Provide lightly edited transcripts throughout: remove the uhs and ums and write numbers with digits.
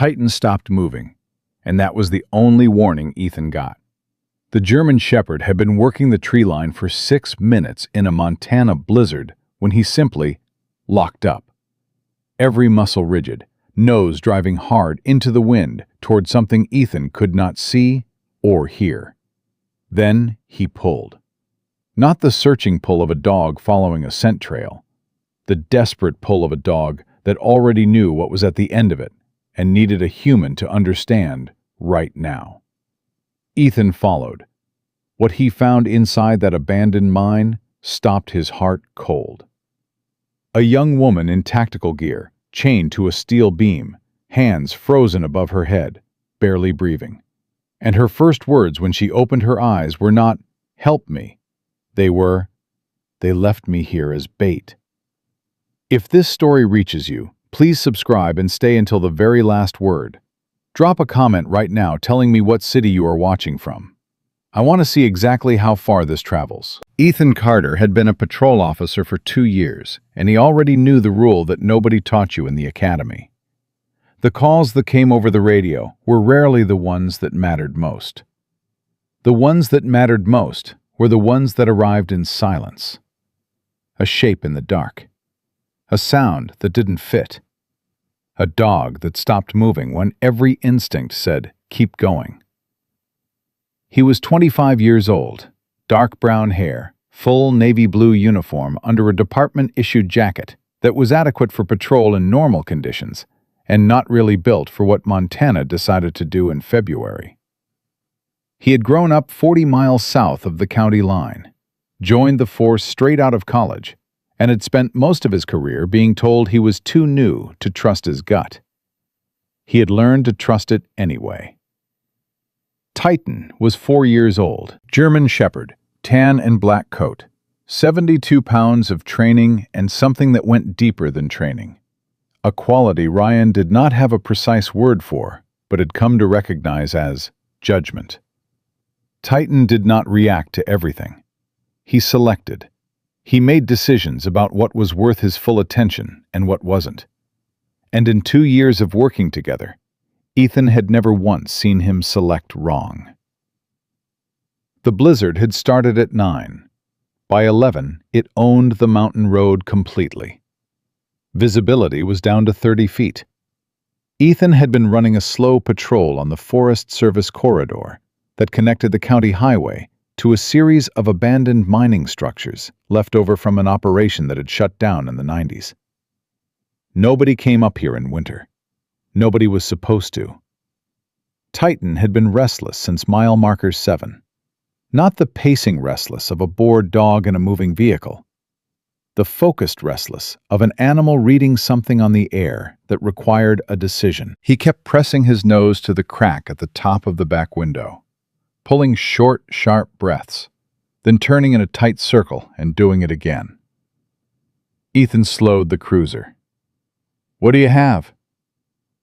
Titan stopped moving, and that was the only warning Ethan got. The German Shepherd had been working the tree line for 6 minutes in a Montana blizzard when he simply locked up. Every muscle rigid, nose driving hard into the wind toward something Ethan could not see or hear. Then he pulled. Not the searching pull of a dog following a scent trail, the desperate pull of a dog that already knew what was at the end of it and needed a human to understand right now. Ethan followed. What he found inside that abandoned mine stopped his heart cold. A young woman in tactical gear, chained to a steel beam, hands frozen above her head, barely breathing. And her first words when she opened her eyes were not, "Help me." They were, "They left me here as bait." If this story reaches you, please subscribe and stay until the very last word. Drop a comment right now telling me what city you are watching from. I want to see exactly how far this travels. Ethan Carter had been a patrol officer for 2 years, and he already knew the rule that nobody taught you in the academy. The calls that came over the radio were rarely the ones that mattered most. The ones that mattered most were the ones that arrived in silence. A shape in the dark. A sound that didn't fit. A dog that stopped moving when every instinct said, "Keep going." He was 25 years old, dark brown hair, full navy blue uniform under a department-issued jacket that was adequate for patrol in normal conditions and not really built for what Montana decided to do in February. He had grown up 40 miles south of the county line, joined the force straight out of college, and had spent most of his career being told he was too new to trust his gut. He had learned to trust it anyway. Titan was 4 years old, German Shepherd, tan and black coat, 72 pounds of training and something that went deeper than training. A quality Ryan did not have a precise word for, but had come to recognize as judgment. Titan did not react to everything. He selected. He made decisions about what was worth his full attention and what wasn't. And in 2 years of working together, Ethan had never once seen him select wrong. The blizzard had started at 9. By 11, it owned the mountain road completely. Visibility was down to 30 feet. Ethan had been running a slow patrol on the Forest Service corridor that connected the county highway to a series of abandoned mining structures left over from an operation that had shut down in the 90s. Nobody came up here in winter. Nobody was supposed to. Titan had been restless since mile marker 7. Not the pacing restless of a bored dog in a moving vehicle. The focused restless of an animal reading something on the air that required a decision. He kept pressing his nose to the crack at the top of the back window, pulling short, sharp breaths, then turning in a tight circle and doing it again. Ethan slowed the cruiser. "What do you have?"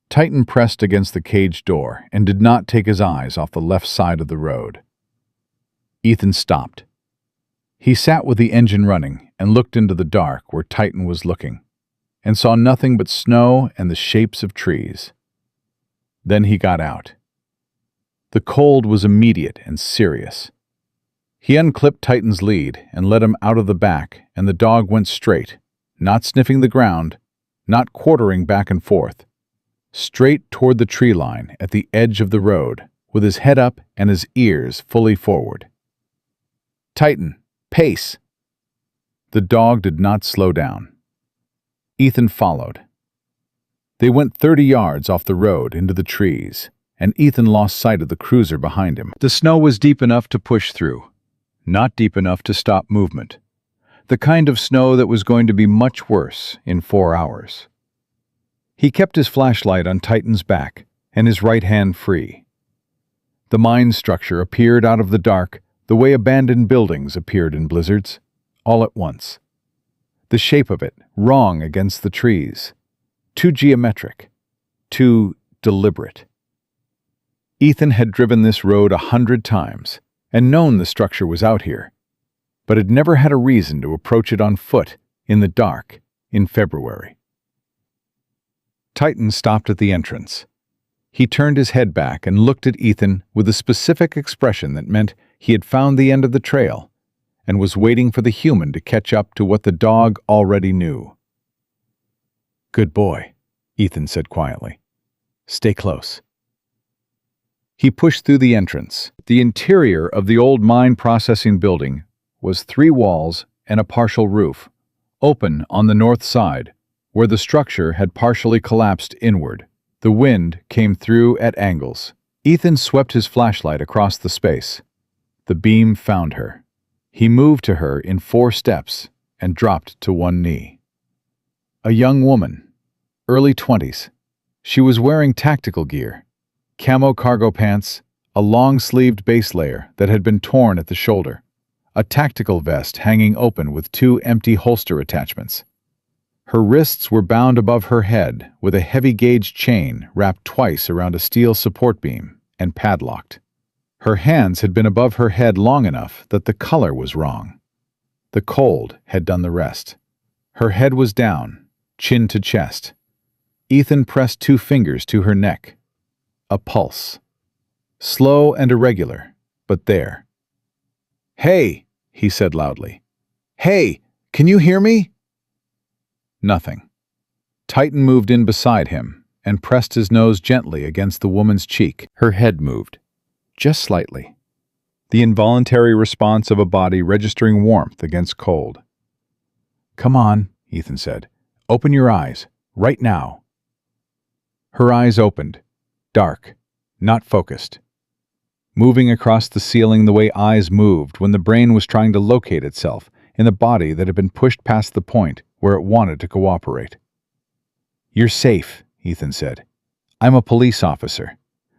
Titan pressed against the cage door and did not take his eyes off the left side of the road. Ethan stopped. He sat with the engine running and looked into the dark where Titan was looking, and saw nothing but snow and the shapes of trees. Then he got out. The cold was immediate and serious. He unclipped Titan's lead and let him out of the back, and the dog went straight, not sniffing the ground, not quartering back and forth, straight toward the tree line at the edge of the road, with his head up and his ears fully forward. "Titan, pace!" The dog did not slow down. Ethan followed. They went 30 yards off the road into the trees, and Ethan lost sight of the cruiser behind him. The snow was deep enough to push through, not deep enough to stop movement. The kind of snow that was going to be much worse in 4 hours. He kept his flashlight on Titan's back and his right hand free. The mine structure appeared out of the dark the way abandoned buildings appeared in blizzards, all at once. The shape of it wrong against the trees, too geometric, too deliberate. Ethan had driven this road 100 times and known the structure was out here, but had never had a reason to approach it on foot in the dark in February. Titan stopped at the entrance. He turned his head back and looked at Ethan with a specific expression that meant he had found the end of the trail and was waiting for the human to catch up to what the dog already knew. "Good boy," Ethan said quietly. "Stay close." He pushed through the entrance. The interior of the old mine processing building was 3 walls and a partial roof, open on the north side, where the structure had partially collapsed inward. The wind came through at angles. Ethan swept his flashlight across the space. The beam found her. He moved to her in 4 steps and dropped to one knee. A young woman, early 20s. She was wearing tactical gear, camo cargo pants, a long-sleeved base layer that had been torn at the shoulder, a tactical vest hanging open with 2 empty holster attachments. Her wrists were bound above her head with a heavy-gauge chain wrapped twice around a steel support beam and padlocked. Her hands had been above her head long enough that the color was wrong. The cold had done the rest. Her head was down, chin to chest. Ethan pressed 2 fingers to her neck. A pulse. Slow and irregular, but there. "Hey," he said loudly. "Hey, can you hear me?" Nothing. Titan moved in beside him and pressed his nose gently against the woman's cheek. Her head moved, just slightly. The involuntary response of a body registering warmth against cold. "Come on," Ethan said. "Open your eyes, right now." Her eyes opened, dark, not focused. Moving across the ceiling the way eyes moved when the brain was trying to locate itself in a body that had been pushed past the point where it wanted to cooperate. "You're safe," Ethan said. "I'm a police officer.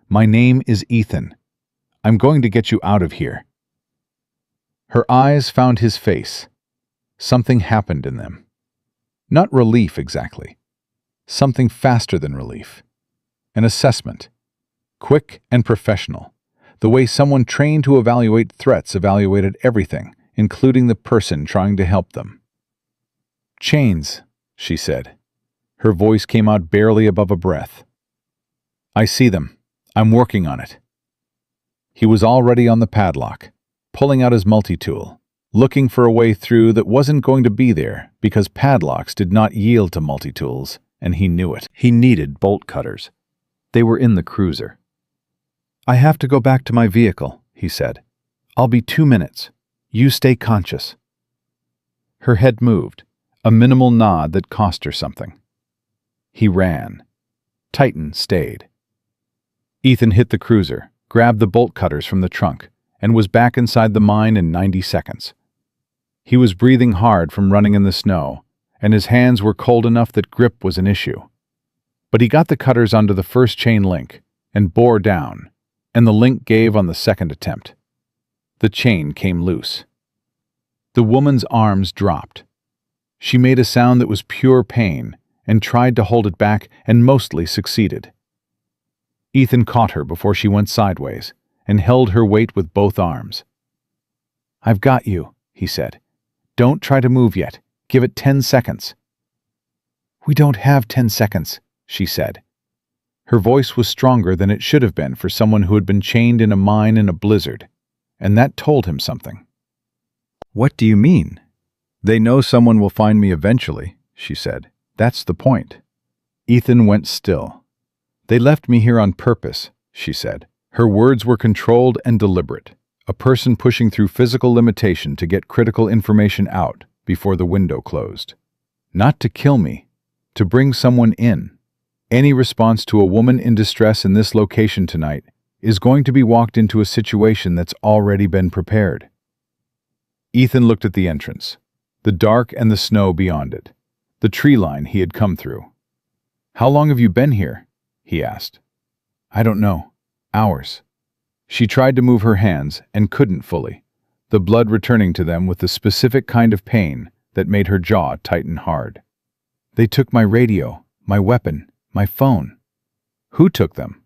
My name is Ethan. I'm going to get you out of here." Her eyes found his face. Something happened in them. Not relief exactly. Something faster than relief. An assessment. Quick and professional. The way someone trained to evaluate threats evaluated everything, including the person trying to help them. "Chains," she said. Her voice came out barely above a breath. "I see them. I'm working on it." He was already on the padlock, pulling out his multi-tool, looking for a way through that wasn't going to be there because padlocks did not yield to multi-tools, and he knew it. He needed bolt cutters. They were in the cruiser. "I have to go back to my vehicle," he said. "I'll be 2 minutes. You stay conscious." Her head moved, a minimal nod that cost her something. He ran. Titan stayed. Ethan hit the cruiser, grabbed the bolt cutters from the trunk, and was back inside the mine in 90 seconds. He was breathing hard from running in the snow, and his hands were cold enough that grip was an issue. But he got the cutters onto the first chain link and bore down, and the link gave on the second attempt. The chain came loose. The woman's arms dropped. She made a sound that was pure pain and tried to hold it back and mostly succeeded. Ethan caught her before she went sideways and held her weight with both arms. "I've got you," he said. "Don't try to move yet. Give it 10 seconds." "We don't have 10 seconds," she said. Her voice was stronger than it should have been for someone who had been chained in a mine in a blizzard, and that told him something. "What do you mean?" "They know someone will find me eventually," she said. "That's the point." Ethan went still. "They left me here on purpose," she said. Her words were controlled and deliberate, a person pushing through physical limitation to get critical information out before the window closed. "Not to kill me, to bring someone in. Any response to a woman in distress in this location tonight is going to be walked into a situation that's already been prepared." Ethan looked at the entrance, the dark and the snow beyond it, the tree line he had come through. "How long have you been here?" he asked. "I don't know. Hours." She tried to move her hands and couldn't fully, the blood returning to them with the specific kind of pain that made her jaw tighten hard. "They took my radio, my weapon, my phone." "Who took them?"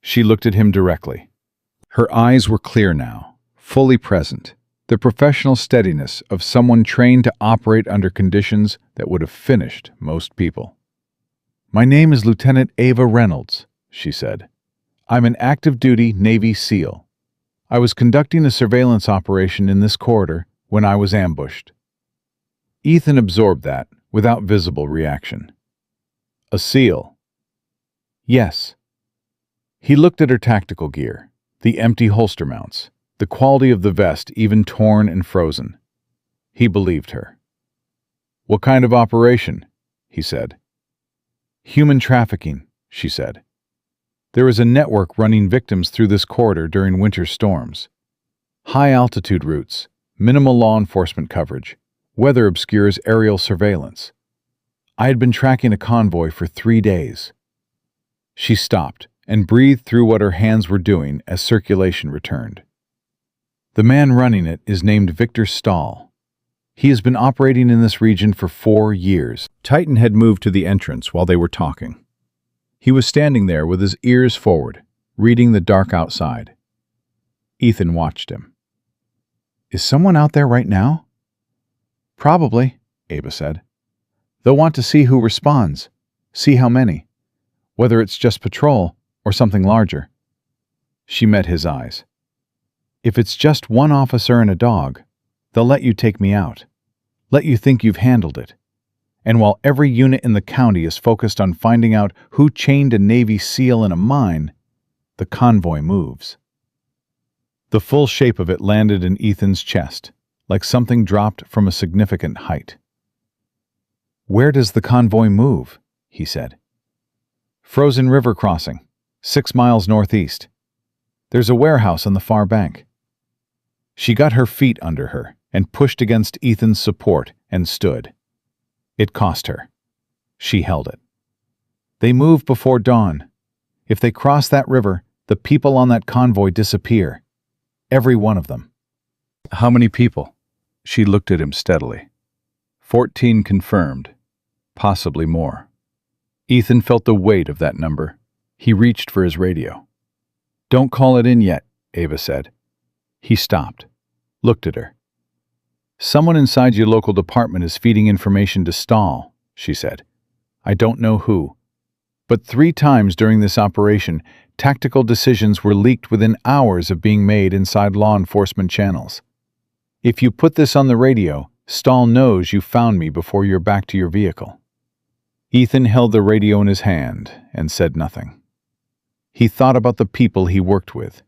She looked at him directly. Her eyes were clear now, fully present, the professional steadiness of someone trained to operate under conditions that would have finished most people. "My name is Lieutenant Ava Reynolds," she said. I'm an active-duty Navy SEAL. I was conducting a surveillance operation in this corridor when I was ambushed. Ethan absorbed that without visible reaction. A SEAL? Yes. He looked at her tactical gear, the empty holster mounts, the quality of the vest even torn and frozen. He believed her. What kind of operation? He said. Human trafficking, she said. There is a network running victims through this corridor during winter storms. High-altitude routes, minimal law enforcement coverage, weather obscures aerial surveillance. I had been tracking a convoy for 3 days. She stopped and breathed through what her hands were doing as circulation returned. The man running it is named Victor Stahl. He has been operating in this region for 4 years. Titan had moved to the entrance while they were talking. He was standing there with his ears forward, reading the dark outside. Ethan watched him. Is someone out there right now? Probably, Ava said. They'll want to see who responds, see how many, whether it's just patrol or something larger. She met his eyes. If it's just one officer and a dog, they'll let you take me out, let you think you've handled it. And while every unit in the county is focused on finding out who chained a Navy SEAL in a mine, the convoy moves. The full shape of it landed in Ethan's chest, like something dropped from a significant height. Where does the convoy move? He said. Frozen River crossing, 6 miles northeast. There's a warehouse on the far bank. She got her feet under her and pushed against Ethan's support and stood. It cost her. She held it. They move before dawn. If they cross that river, the people on that convoy disappear. Every one of them. How many people? She looked at him steadily. 14 confirmed. Possibly more. Ethan felt the weight of that number. He reached for his radio. Don't call it in yet, Ava said. He stopped, looked at her. Someone inside your local department is feeding information to Stahl, she said. I don't know who. But 3 times during this operation, tactical decisions were leaked within hours of being made inside law enforcement channels. If you put this on the radio, Stahl knows you found me before you're back to your vehicle. Ethan held the radio in his hand and said nothing. He thought about the people he worked with.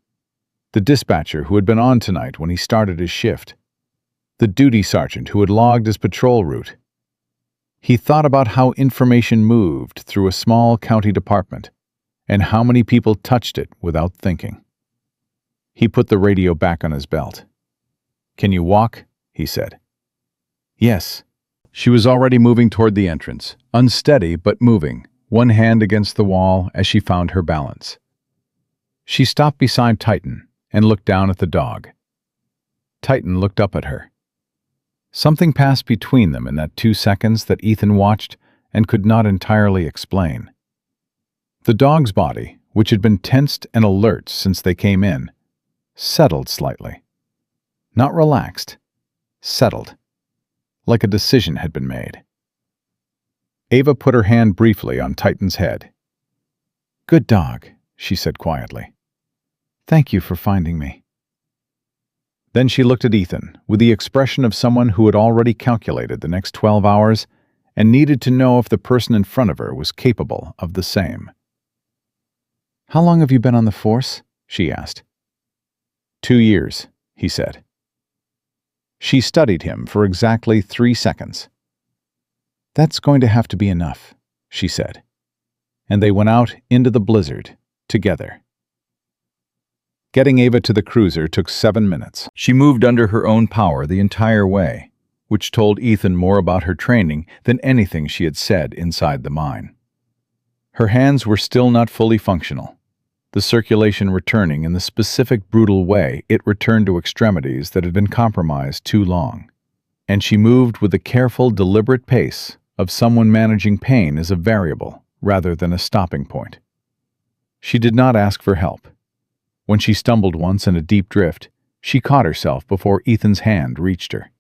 The dispatcher who had been on tonight when he started his shift. The duty sergeant who had logged his patrol route. He thought about how information moved through a small county department and how many people touched it without thinking. He put the radio back on his belt. Can you walk? He said. Yes. She was already moving toward the entrance, unsteady but moving, one hand against the wall as she found her balance. She stopped beside Titan and looked down at the dog. Titan looked up at her. Something passed between them in that 2 seconds that Ethan watched and could not entirely explain. The dog's body, which had been tensed and alert since they came in, settled slightly. Not relaxed, settled, like a decision had been made. Ava put her hand briefly on Titan's head. Good dog, she said quietly. Thank you for finding me. Then she looked at Ethan with the expression of someone who had already calculated the next 12 hours and needed to know if the person in front of her was capable of the same. How long have you been on the force? She asked. 2 years, he said. She studied him for exactly 3 seconds. That's going to have to be enough, she said. And they went out into the blizzard together. Getting Ava to the cruiser took 7 minutes. She moved under her own power the entire way, which told Ethan more about her training than anything she had said inside the mine. Her hands were still not fully functional, the circulation returning in the specific brutal way it returned to extremities that had been compromised too long. And she moved with the careful, deliberate pace of someone managing pain as a variable rather than a stopping point. She did not ask for help. When she stumbled once in a deep drift, she caught herself before Ethan's hand reached her.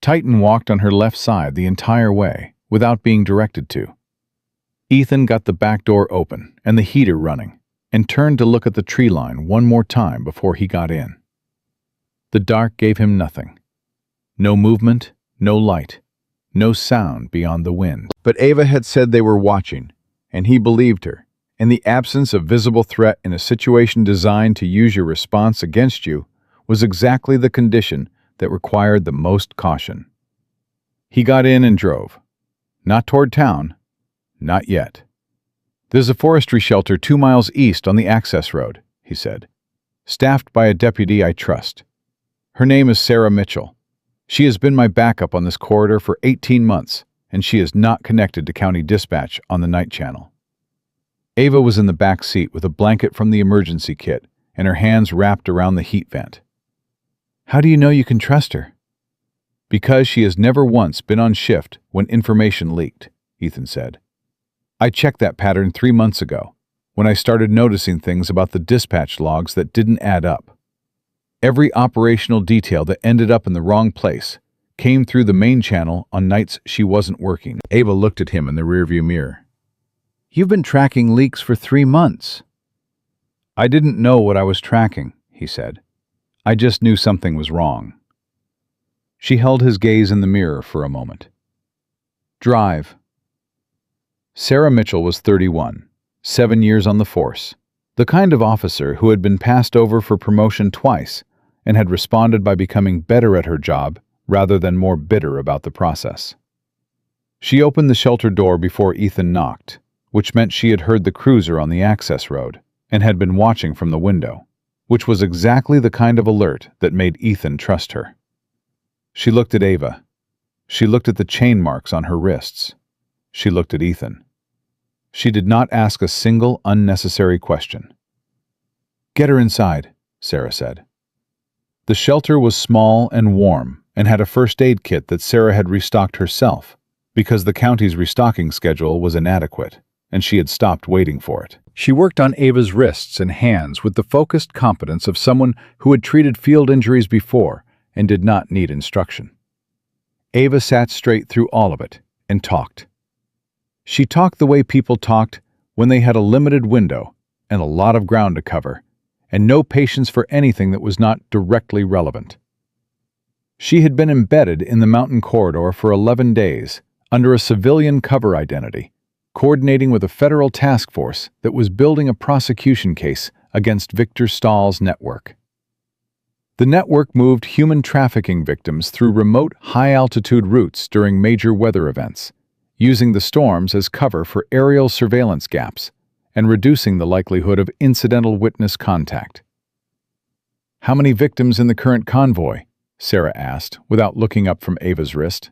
Titan walked on her left side the entire way, without being directed to. Ethan got the back door open and the heater running, and turned to look at the tree line one more time before he got in. The dark gave him nothing. No movement, no light, no sound beyond the wind. But Ava had said they were watching, and he believed her, and the absence of visible threat in a situation designed to use your response against you was exactly the condition that required the most caution. He got in and drove. Not toward town. Not yet. "There's a forestry shelter 2 miles east on the access road," he said. "Staffed by a deputy I trust. Her name is Sarah Mitchell. She has been my backup on this corridor for 18 months, and she is not connected to county dispatch on the night channel." Ava was in the back seat with a blanket from the emergency kit and her hands wrapped around the heat vent. "How do you know you can trust her?" "Because she has never once been on shift when information leaked," Ethan said. "I checked that pattern 3 months ago, when I started noticing things about the dispatch logs that didn't add up. Every operational detail that ended up in the wrong place came through the main channel on nights she wasn't working." Ava looked at him in the rearview mirror. "You've been tracking leaks for 3 months." "I didn't know what I was tracking," he said. "I just knew something was wrong." She held his gaze in the mirror for a moment. "Drive." Sarah Mitchell was 31, 7 years on the force, the kind of officer who had been passed over for promotion twice and had responded by becoming better at her job rather than more bitter about the process. She opened the shelter door before Ethan knocked, which meant she had heard the cruiser on the access road and had been watching from the window, which was exactly the kind of alert that made Ethan trust her. She looked at Ava. She looked at the chain marks on her wrists. She looked at Ethan. She did not ask a single unnecessary question. "Get her inside," Sarah said. The shelter was small and warm and had a first aid kit that Sarah had restocked herself because the county's restocking schedule was inadequate, and she had stopped waiting for it. She worked on Ava's wrists and hands with the focused competence of someone who had treated field injuries before and did not need instruction. Ava sat straight through all of it and talked. She talked the way people talked when they had a limited window and a lot of ground to cover, and no patience for anything that was not directly relevant. She had been embedded in the mountain corridor for 11 days under a civilian cover identity, coordinating with a federal task force that was building a prosecution case against Victor Stahl's network. The network moved human trafficking victims through remote, high-altitude routes during major weather events, using the storms as cover for aerial surveillance gaps and reducing the likelihood of incidental witness contact. "How many victims in the current convoy?" Sarah asked, without looking up from Ava's wrist.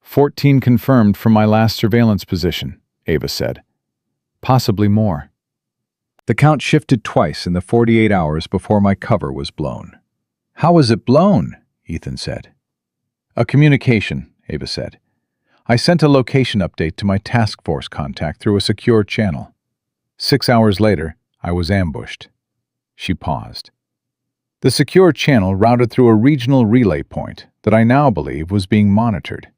14 confirmed from my last surveillance position," Ava said. "Possibly more." The count shifted twice in the 48 hours before my cover was blown. "How was it blown?" Ethan said. "A communication," Ava said. "I sent a location update to my task force contact through a secure channel. 6 hours later, I was ambushed." She paused. "The secure channel routed through a regional relay point that I now believe was being monitored.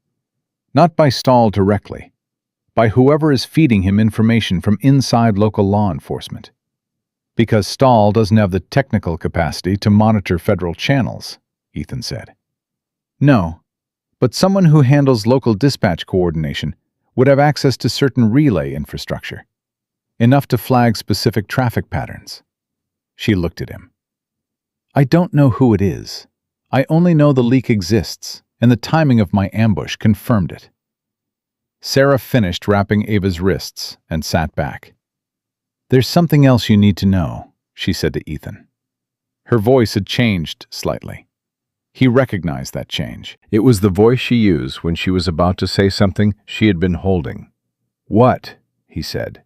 Not by Stahl directly, by whoever is feeding him information from inside local law enforcement. Because Stahl doesn't have the technical capacity to monitor federal channels," Ethan said. "No, but someone who handles local dispatch coordination would have access to certain relay infrastructure, enough to flag specific traffic patterns." She looked at him. "I don't know who it is. I only know the leak exists, and the timing of my ambush confirmed it." Sarah finished wrapping Ava's wrists and sat back. "There's something else you need to know," she said to Ethan. Her voice had changed slightly. He recognized that change. It was the voice she used when she was about to say something she had been holding. "What?" he said.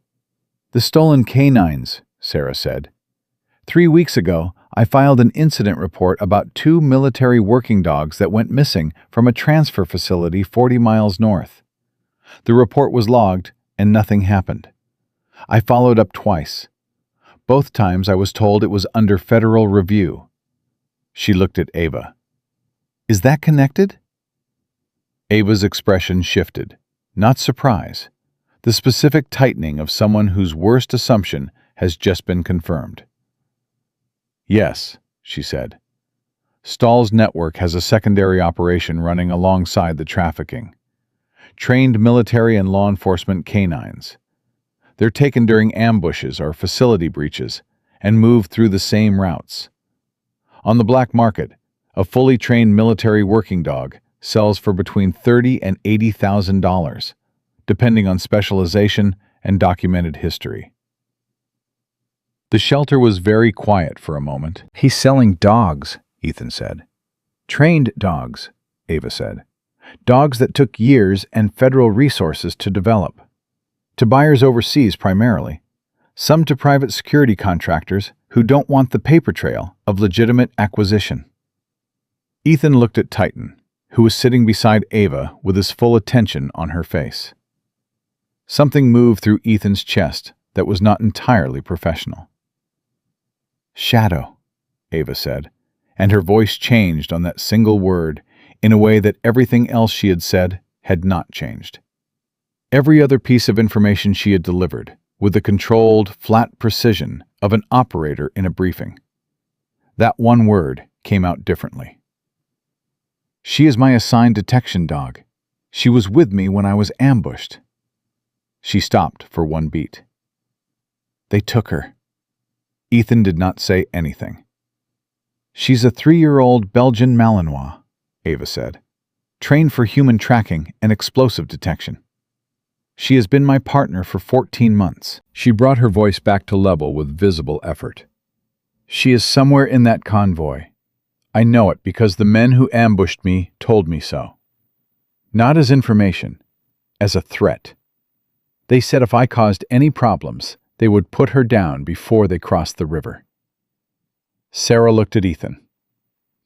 "The stolen canines," Sarah said. 3 weeks ago, I filed an incident report about 2 military working dogs that went missing from a transfer facility 40 miles north. The report was logged, and nothing happened. I followed up twice. Both times I was told it was under federal review." She looked at Ava. "Is that connected?" Ava's expression shifted. Not surprise. The specific tightening of someone whose worst assumption has just been confirmed. Yes, she said. Stahl's network has a secondary operation running alongside the trafficking. Trained military and law enforcement canines. They're taken during ambushes or facility breaches and moved through the same routes. On the black market, a fully trained military working dog sells for between $30,000 and $80,000, depending on specialization and documented history. The shelter was very quiet for a moment. He's selling dogs, Ethan said. Trained dogs, Ava said. Dogs that took years and federal resources to develop. To buyers overseas primarily. Some to private security contractors who don't want the paper trail of legitimate acquisition. Ethan looked at Titan, who was sitting beside Ava with his full attention on her face. Something moved through Ethan's chest that was not entirely professional. Shadow, Ava said, and her voice changed on that single word in a way that everything else she had said had not changed. Every other piece of information she had delivered, with the controlled, flat precision of an operator in a briefing. That one word came out differently. She is my assigned detection dog. She was with me when I was ambushed. She stopped for one beat. They took her. Ethan did not say anything. She's a 3-year-old Belgian Malinois, Ava said, trained for human tracking and explosive detection. She has been my partner for 14 months. She brought her voice back to level with visible effort. She is somewhere in that convoy. I know it because the men who ambushed me told me so. Not as information, as a threat. They said if I caused any problems, they would put her down before they crossed the river. Sarah looked at Ethan.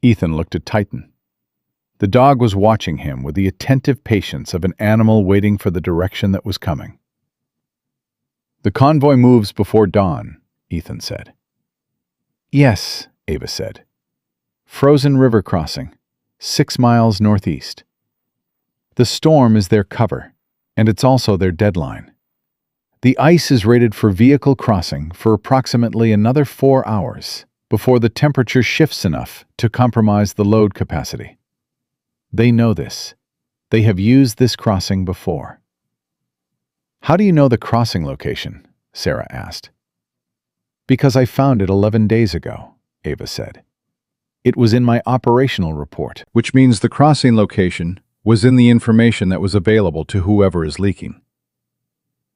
Ethan looked at Titan. The dog was watching him with the attentive patience of an animal waiting for the direction that was coming. The convoy moves before dawn, Ethan said. Yes, Ava said. Frozen River crossing, 6 miles northeast. The storm is their cover, and it's also their deadline. The ice is rated for vehicle crossing for approximately another 4 hours before the temperature shifts enough to compromise the load capacity. They know this. They have used this crossing before. How do you know the crossing location? Sarah asked. Because I found it 11 days ago, Ava said. It was in my operational report, which means the crossing location was in the information that was available to whoever is leaking.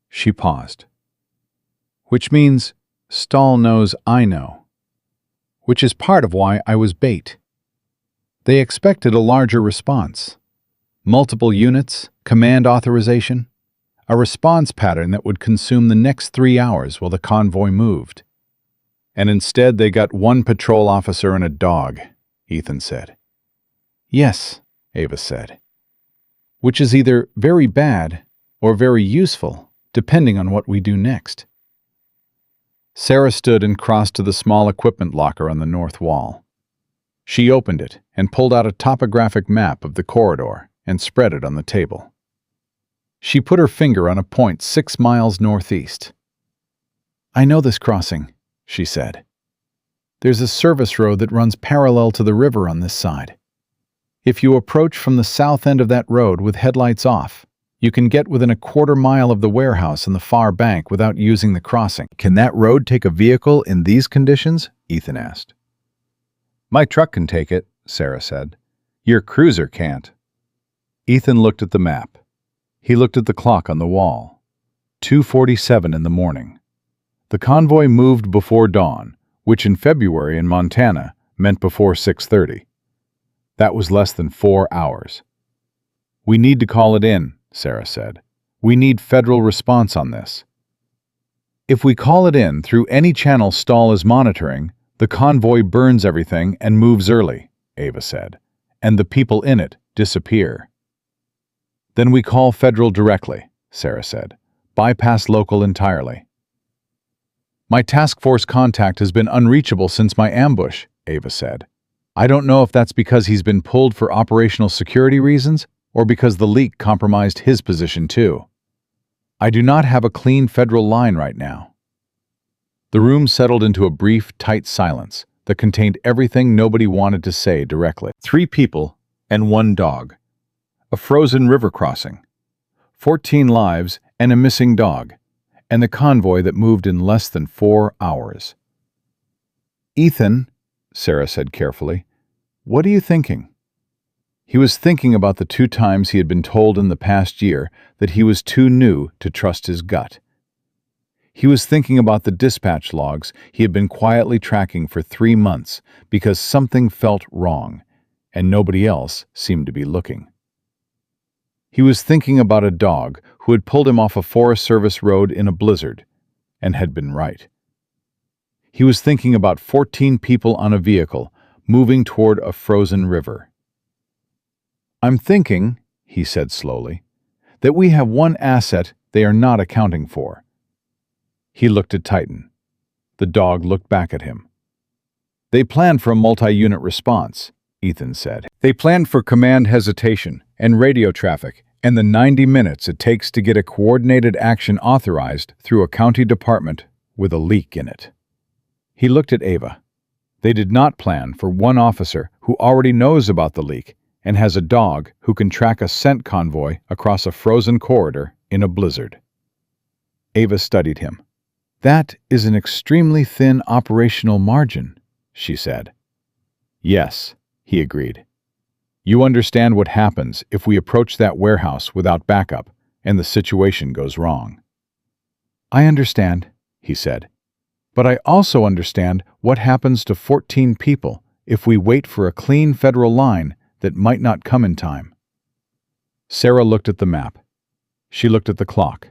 She paused. Which means Stahl knows I know. Which is part of why I was bait. They expected a larger response. Multiple units, command authorization, a response pattern that would consume the next 3 hours while the convoy moved. And instead they got one patrol officer and a dog, Ethan said. Yes, Ava said. Which is either very bad or very useful, depending on what we do next. Sarah stood and crossed to the small equipment locker on the north wall. She opened it and pulled out a topographic map of the corridor and spread it on the table. She put her finger on a point 6 miles northeast. I know this crossing, she said. There's a service road that runs parallel to the river on this side. If you approach from the south end of that road with headlights off, you can get within a 1/4 mile of the warehouse on the far bank without using the crossing. Can that road take a vehicle in these conditions? Ethan asked. My truck can take it, Sarah said. Your cruiser can't. Ethan looked at the map. He looked at the clock on the wall. 2:47 in the morning. The convoy moved before dawn, which in February in Montana meant before 6:30. That was less than 4 hours. We need to call it in, Sarah said. We need federal response on this. If we call it in through any channel Stahl is monitoring, the convoy burns everything and moves early, Ava said, and the people in it disappear. Then we call federal directly, Sarah said. Bypass local entirely. My task force contact has been unreachable since my ambush, Ava said. I don't know if that's because he's been pulled for operational security reasons or because the leak compromised his position too. I do not have a clean federal line right now. The room settled into a brief, tight silence that contained everything nobody wanted to say directly. 3 people and 1 dog. A frozen river crossing. 14 lives and a missing dog. And the convoy that moved in less than 4 hours. "Ethan," Sarah said carefully, "what are you thinking?" He was thinking about the 2 times he had been told in the past year that he was too new to trust his gut. He was thinking about the dispatch logs he had been quietly tracking for 3 months because something felt wrong, and nobody else seemed to be looking. He was thinking about a dog who had pulled him off a Forest Service road in a blizzard, and had been right. He was thinking about 14 people on a vehicle moving toward a frozen river. "I'm thinking," he said slowly, "that we have one asset they are not accounting for." He looked at Titan. The dog looked back at him. "They planned for a multi-unit response," Ethan said. "They planned for command hesitation and radio traffic and the 90 minutes it takes to get a coordinated action authorized through a county department with a leak in it." He looked at Ava. They did not plan for one officer who already knows about the leak and has a dog who can track a scent convoy across a frozen corridor in a blizzard. Ava studied him. "That is an extremely thin operational margin," she said. "Yes," he agreed. "You understand what happens if we approach that warehouse without backup and the situation goes wrong." "I understand," he said. "But I also understand what happens to 14 people if we wait for a clean federal line that might not come in time." Sarah looked at the map. She looked at the clock.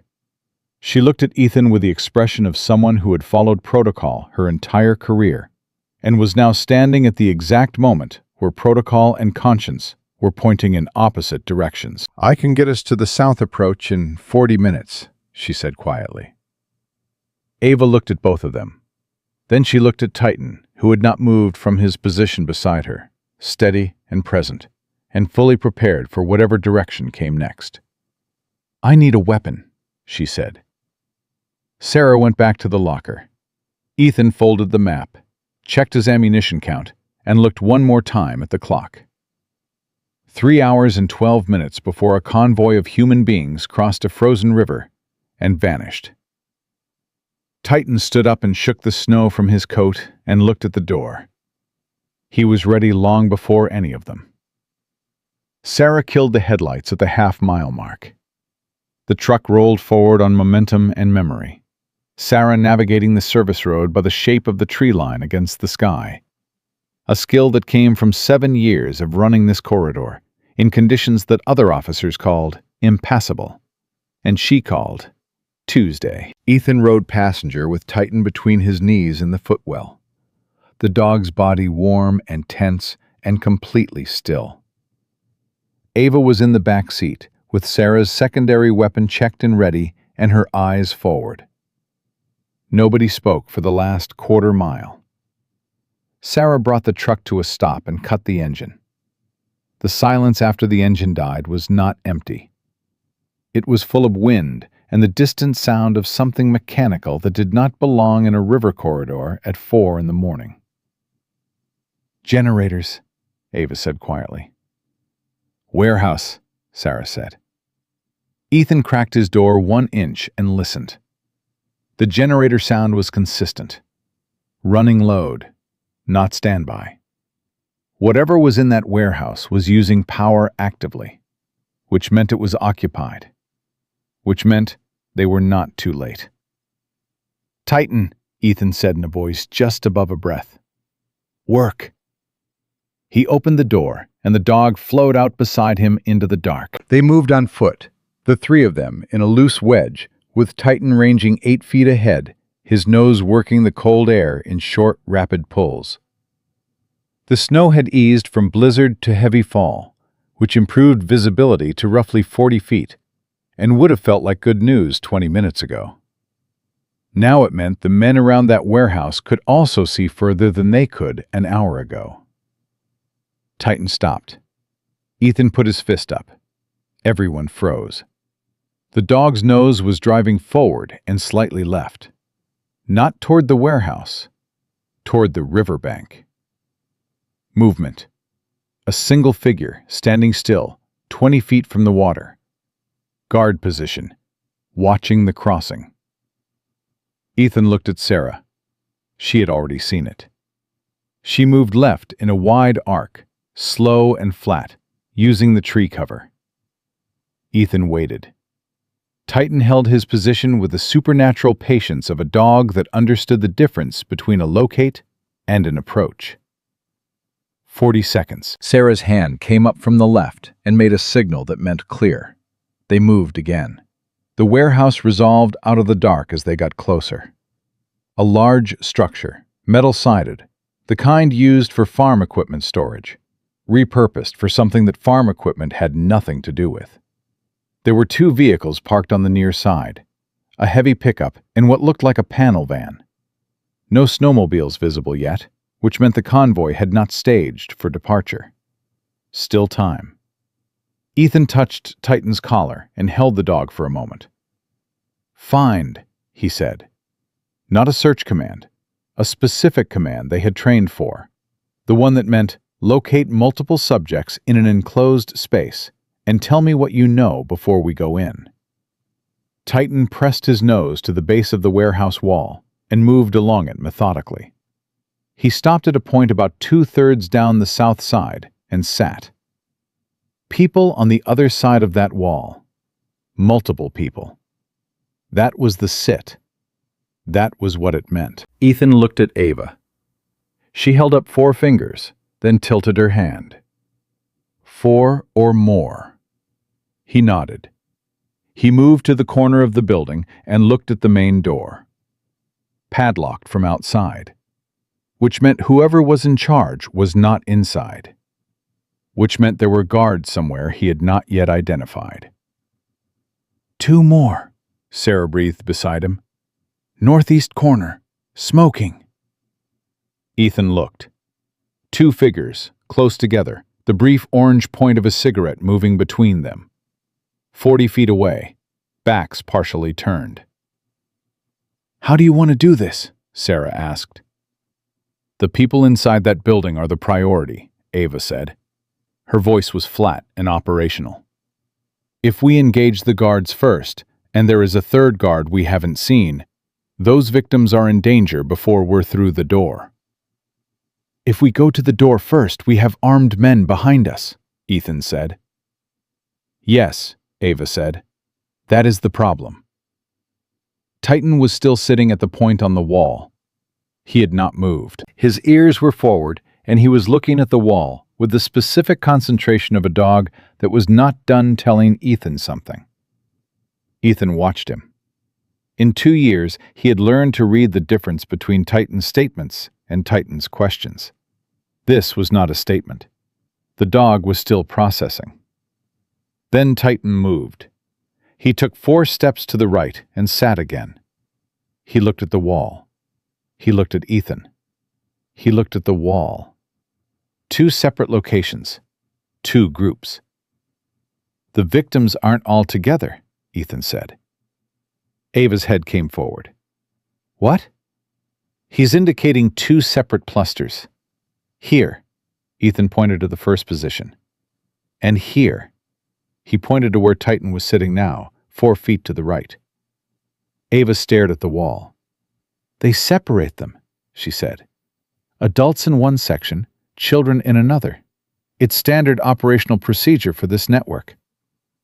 She looked at Ethan with the expression of someone who had followed protocol her entire career and was now standing at the exact moment where protocol and conscience were pointing in opposite directions. "I can get us to the south approach in 40 minutes, she said quietly. Ava looked at both of them. Then she looked at Titan, who had not moved from his position beside her, steady and present, and fully prepared for whatever direction came next. "I need a weapon," she said. Sarah went back to the locker. Ethan folded the map, checked his ammunition count, and looked one more time at the clock. 3 hours and 12 minutes before a convoy of human beings crossed a frozen river and vanished. Titan stood up and shook the snow from his coat and looked at the door. He was ready long before any of them. Sarah killed the headlights at the half-mile mark. The truck rolled forward on momentum and memory, Sarah navigating the service road by the shape of the tree line against the sky. A skill that came from 7 years of running this corridor in conditions that other officers called impassable, and she called Tuesday. Ethan rode passenger with Titan between his knees in the footwell, the dog's body warm and tense and completely still. Ava was in the back seat, with Sarah's secondary weapon checked and ready and her eyes forward. Nobody spoke for the last quarter mile. Sarah brought the truck to a stop and cut the engine. The silence after the engine died was not empty. It was full of wind and the distant sound of something mechanical that did not belong in a river corridor at 4 in the morning. "Generators," Ava said quietly. "Warehouse," Sarah said. Ethan cracked his door 1 inch and listened. The generator sound was consistent. Running load, not standby. Whatever was in that warehouse was using power actively, which meant it was occupied, which meant they were not too late. "Titan," Ethan said in a voice just above a breath. "Work." He opened the door, and the dog flowed out beside him into the dark. They moved on foot, the 3 of them in a loose wedge, with Titan ranging 8 feet ahead, his nose working the cold air in short, rapid pulls. The snow had eased from blizzard to heavy fall, which improved visibility to roughly 40 feet, and would have felt like good news 20 minutes ago. Now it meant the men around that warehouse could also see further than they could an hour ago. Titan stopped. Ethan put his fist up. Everyone froze. The dog's nose was driving forward and slightly left. Not toward the warehouse, toward the riverbank. Movement. A single figure, standing still, 20 feet from the water. Guard position, watching the crossing. Ethan looked at Sarah. She had already seen it. She moved left in a wide arc, slow and flat, using the tree cover. Ethan waited. Titan held his position with the supernatural patience of a dog that understood the difference between a locate and an approach. 40 seconds. Sarah's hand came up from the left and made a signal that meant clear. They moved again. The warehouse resolved out of the dark as they got closer. A large structure, metal-sided, the kind used for farm equipment storage, repurposed for something that farm equipment had nothing to do with. There were 2 vehicles parked on the near side, a heavy pickup and what looked like a panel van. No snowmobiles visible yet, which meant the convoy had not staged for departure. Still time. Ethan touched Titan's collar and held the dog for a moment. "Find," he said. Not a search command, a specific command they had trained for, the one that meant locate multiple subjects in an enclosed space and tell me what you know before we go in. Titan pressed his nose to the base of the warehouse wall and moved along it methodically. He stopped at a point about 2/3 down the south side and sat. People on the other side of that wall. Multiple people. That was the sit. That was what it meant. Ethan looked at Ava. She held up 4 fingers, then tilted her hand. 4 or more. He nodded. He moved to the corner of the building and looked at the main door. Padlocked from outside. Which meant whoever was in charge was not inside. Which meant there were guards somewhere he had not yet identified. 2 more, Sarah breathed beside him. Northeast corner, smoking. Ethan looked. 2 figures, close together, the brief orange point of a cigarette moving between them. 40 feet away, backs partially turned. "How do you want to do this?" Sarah asked. "The people inside that building are the priority," Ava said. Her voice was flat and operational. "If we engage the guards first, and there is a 3rd guard we haven't seen, those victims are in danger before we're through the door." "If we go to the door first, we have armed men behind us," Ethan said. "Yes," Ava said. "That is the problem." Titan was still sitting at the point on the wall. He had not moved. His ears were forward, and he was looking at the wall with the specific concentration of a dog that was not done telling Ethan something. Ethan watched him. In 2 years, he had learned to read the difference between Titan's statements and Titan's questions. This was not a statement. The dog was still processing. Then Titan moved. He took 4 steps to the right and sat again. He looked at the wall. He looked at Ethan. He looked at the wall. 2 separate locations. 2 groups. "The victims aren't all together," Ethan said. Ava's head came forward. "What?" "He's indicating 2 separate clusters. Here," Ethan pointed to the first position. "And here." He pointed to where Titan was sitting now, 4 feet to the right. Ava stared at the wall. "They separate them," she said. "Adults in one section, children in another. It's standard operational procedure for this network.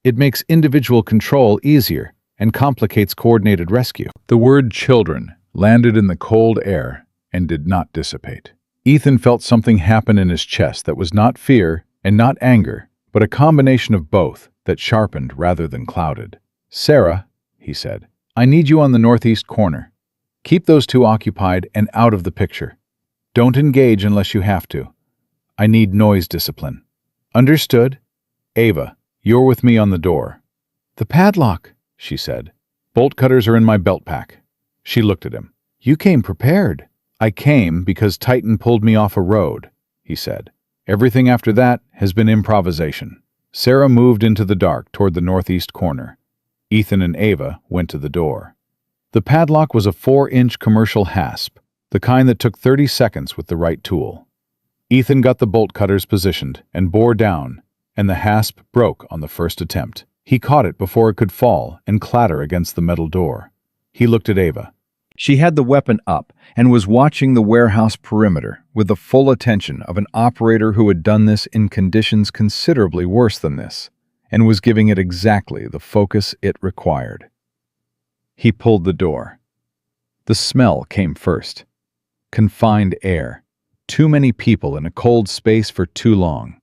It makes individual control easier and complicates coordinated rescue." The word children landed in the cold air and did not dissipate. Ethan felt something happen in his chest that was not fear and not anger, but a combination of both that sharpened rather than clouded. "Sarah," he said, "I need you on the northeast corner. Keep those 2 occupied and out of the picture. Don't engage unless you have to. I need noise discipline." "Understood." "Ava, you're with me on the door." "The padlock," she said. "Bolt cutters are in my belt pack." She looked at him. "You came prepared." "I came because Titan pulled me off a road," he said. "Everything after that has been improvisation." Sarah moved into the dark toward the northeast corner. Ethan and Ava went to the door. The padlock was a 4-inch commercial hasp, the kind that took 30 seconds with the right tool. Ethan got the bolt cutters positioned and bore down, and the hasp broke on the first attempt. He caught it before it could fall and clatter against the metal door. He looked at Ava. She had the weapon up and was watching the warehouse perimeter with the full attention of an operator who had done this in conditions considerably worse than this, and was giving it exactly the focus it required. He pulled the door. The smell came first. Confined air. Too many people in a cold space for too long.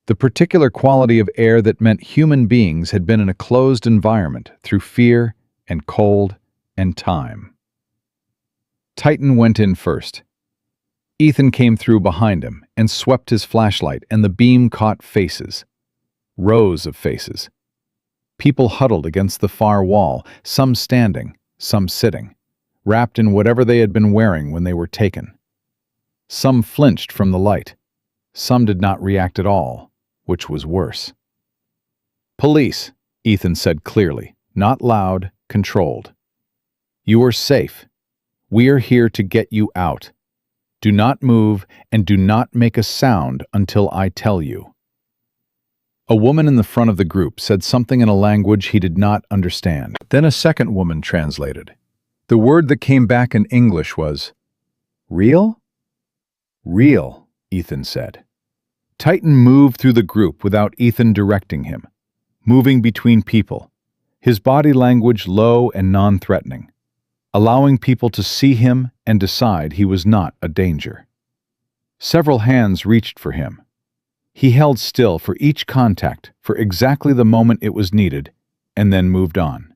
The particular quality of air that meant human beings had been in a closed environment through fear and cold and time. Titan went in first. Ethan came through behind him and swept his flashlight, and the beam caught faces. Rows of faces. People huddled against the far wall, some standing, some sitting, wrapped in whatever they had been wearing when they were taken. Some flinched from the light. Some did not react at all, which was worse. "Police," Ethan said clearly, not loud, controlled. "You are safe. We are here to get you out. Do not move and do not make a sound until I tell you." A woman in the front of the group said something in a language he did not understand. Then a second woman translated. The word that came back in English was, "Real?" "Real," Ethan said. Titan moved through the group without Ethan directing him, moving between people, his body language low and non-threatening, allowing people to see him and decide he was not a danger. Several hands reached for him. He held still for each contact for exactly the moment it was needed, and then moved on.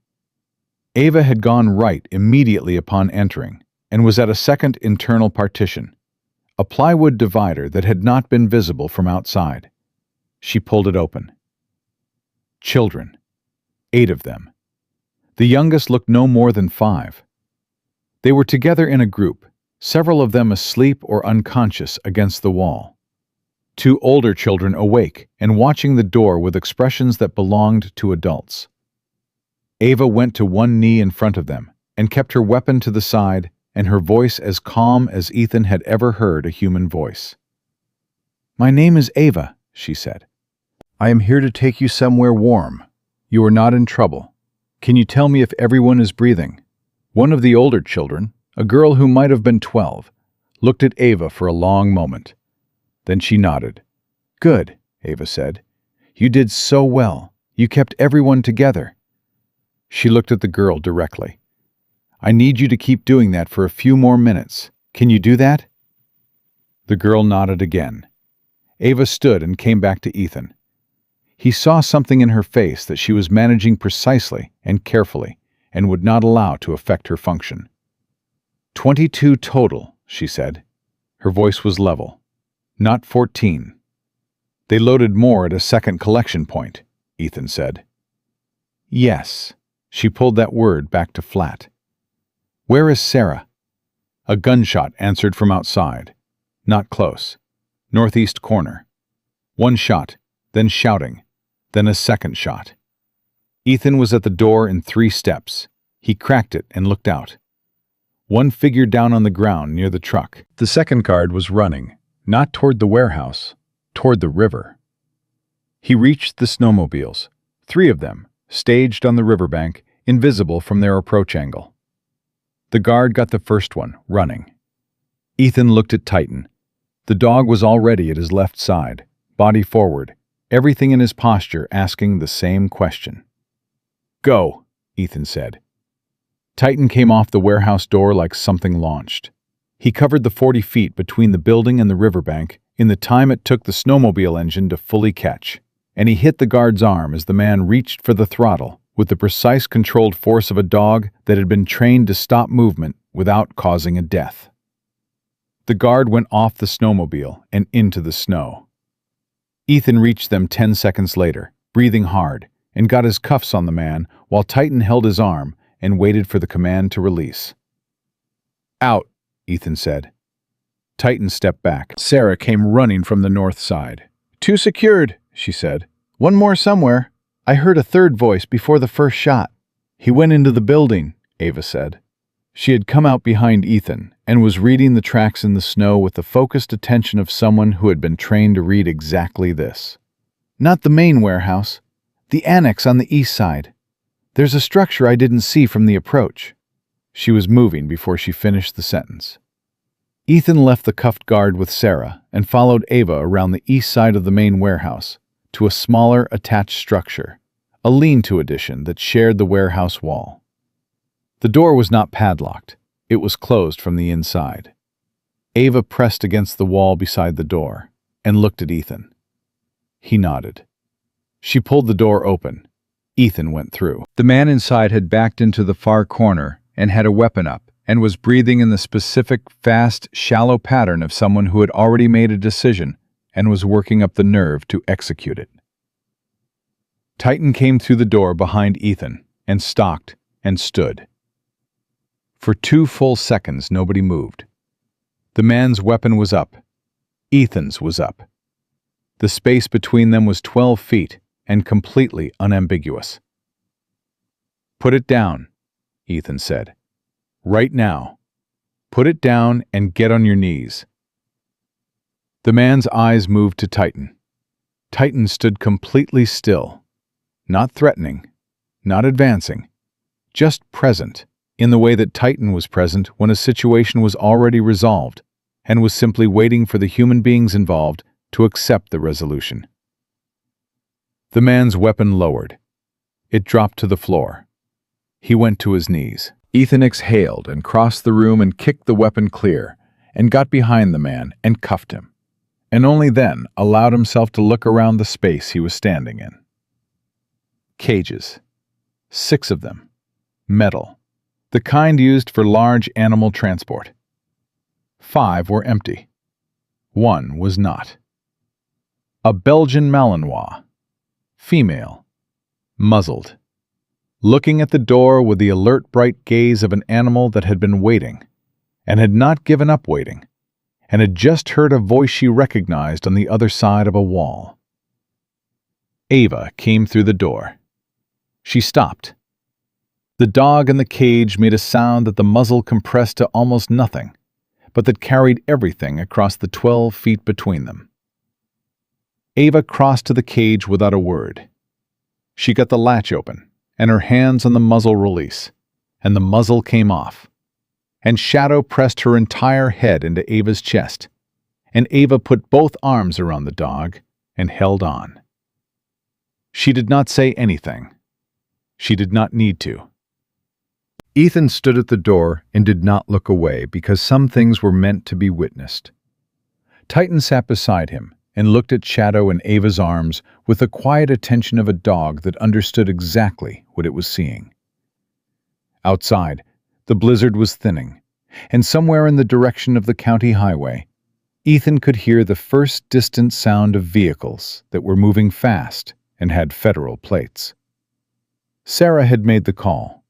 Ava had gone right immediately upon entering, and was at a second internal partition, a plywood divider that had not been visible from outside. She pulled it open. Children. 8 of them. The youngest looked no more than 5. They were together in a group, several of them asleep or unconscious against the wall. 2 older children awake and watching the door with expressions that belonged to adults. Ava went to one knee in front of them and kept her weapon to the side and her voice as calm as Ethan had ever heard a human voice. "My name is Ava," she said. "I am here to take you somewhere warm. You are not in trouble. Can you tell me if everyone is breathing?" One of the older children, a girl who might have been 12, looked at Ava for a long moment. Then she nodded. "Good," Ava said. "You did so well. You kept everyone together." She looked at the girl directly. "I need you to keep doing that for a few more minutes. Can you do that?" The girl nodded again. Ava stood and came back to Ethan. He saw something in her face that she was managing precisely and carefully, and would not allow to affect her function. 22 total, she said. Her voice was level. Not 14. They loaded more at a second collection point, Ethan said. Yes. She pulled that word back to flat. Where is Sarah? A gunshot answered from outside. Not close. Northeast corner. One shot, then shouting, then a second shot. Ethan was at the door in 3 steps. He cracked it and looked out. One figure down on the ground near the truck. The second guard was running, not toward the warehouse, toward the river. He reached the snowmobiles, 3 of them, staged on the riverbank, invisible from their approach angle. The guard got the first one, running. Ethan looked at Titan. The dog was already at his left side, body forward, everything in his posture asking the same question. Go, Ethan said. Titan came off the warehouse door like something launched. He covered the 40 feet between the building and the riverbank in the time it took the snowmobile engine to fully catch, and he hit the guard's arm as the man reached for the throttle with the precise controlled force of a dog that had been trained to stop movement without causing a death. The guard went off the snowmobile and into the snow. Ethan reached them 10 seconds later, breathing hard, and got his cuffs on the man while Titan held his arm and waited for the command to release. Out, Ethan said. Titan stepped back. Sarah came running from the north side. 2 secured, she said. 1 more somewhere. I heard a 3rd voice before the first shot. He went into the building, Ava said. She had come out behind Ethan and was reading the tracks in the snow with the focused attention of someone who had been trained to read exactly this. "Not the main warehouse. The annex on the east side. There's a structure I didn't see from the approach." She was moving before she finished the sentence. Ethan left the cuffed guard with Sarah and followed Ava around the east side of the main warehouse to a smaller attached structure, a lean-to addition that shared the warehouse wall. The door was not padlocked. It was closed from the inside. Ava pressed against the wall beside the door and looked at Ethan. He nodded. She pulled the door open. Ethan went through. The man inside had backed into the far corner and had a weapon up and was breathing in the specific, fast, shallow pattern of someone who had already made a decision and was working up the nerve to execute it. Titan came through the door behind Ethan and stalked and stood. For 2 full seconds, nobody moved. The man's weapon was up. Ethan's was up. The space between them was 12 feet and completely unambiguous. "Put it down," Ethan said. "Right now. Put it down and get on your knees." The man's eyes moved to Titan. Titan stood completely still, not threatening, not advancing, just present, in the way that Titan was present when a situation was already resolved and was simply waiting for the human beings involved to accept the resolution. The man's weapon lowered. It dropped to the floor. He went to his knees. Ethan exhaled and crossed the room and kicked the weapon clear and got behind the man and cuffed him, and only then allowed himself to look around the space he was standing in. Cages. 6 of them. Metal. The kind used for large animal transport. 5 were empty. 1 was not. A Belgian Malinois. Female. Muzzled. Looking at the door with the alert, bright gaze of an animal that had been waiting, and had not given up waiting, and had just heard a voice she recognized on the other side of a wall. Ava came through the door. She stopped. The dog in the cage made a sound that the muzzle compressed to almost nothing, but that carried everything across the 12 feet between them. Ava crossed to the cage without a word. She got the latch open, and her hands on the muzzle release, and the muzzle came off, and Shadow pressed her entire head into Ava's chest, and Ava put both arms around the dog and held on. She did not say anything. She did not need to. Ethan stood at the door and did not look away because some things were meant to be witnessed. Titan sat beside him and looked at Shadow in Ava's arms with the quiet attention of a dog that understood exactly what it was seeing. Outside, the blizzard was thinning, and somewhere in the direction of the county highway, Ethan could hear the first distant sound of vehicles that were moving fast and had federal plates. Sarah had made the call.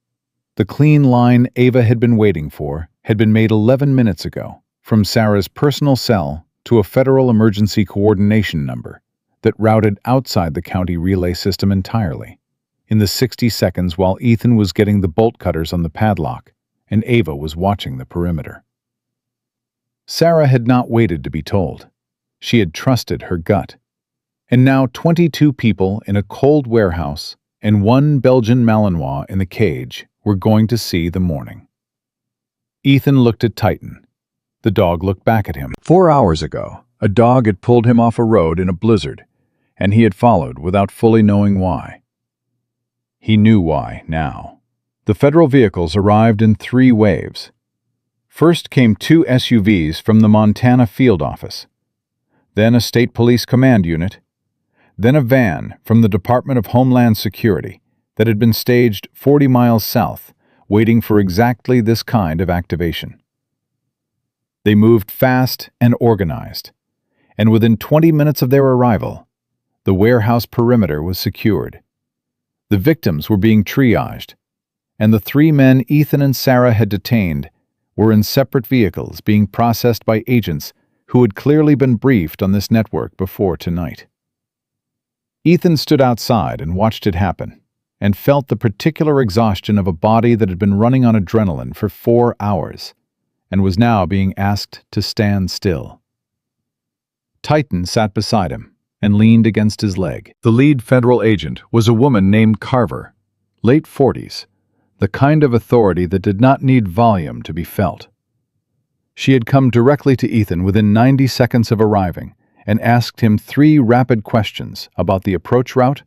The clean line Ava had been waiting for had been made 11 minutes ago from Sarah's personal cell to a federal emergency coordination number that routed outside the county relay system entirely, in the 60 seconds while Ethan was getting the bolt cutters on the padlock and Ava was watching the perimeter. Sarah had not waited to be told. She had trusted her gut. And now 22 people in a cold warehouse and 1 Belgian Malinois in the cage were going to see the morning. Ethan looked at Titan. The dog looked back at him. 4 hours ago, a dog had pulled him off a road in a blizzard, and he had followed without fully knowing why. He knew why now. The federal vehicles arrived in 3 waves. First came 2 SUVs from the Montana field office, then a state police command unit, then a van from the Department of Homeland Security that had been staged 40 miles south, waiting for exactly this kind of activation. They moved fast and organized, and within 20 minutes of their arrival, the warehouse perimeter was secured. The victims were being triaged, and the 3 men Ethan and Sarah had detained were in separate vehicles being processed by agents who had clearly been briefed on this network before tonight. Ethan stood outside and watched it happen, and felt the particular exhaustion of a body that had been running on adrenaline for 4 hours and was now being asked to stand still. Titan sat beside him and leaned against his leg. The lead federal agent was a woman named Carver, late 40s, the kind of authority that did not need volume to be felt. She had come directly to Ethan within 90 seconds of arriving and asked him 3 rapid questions about the approach route,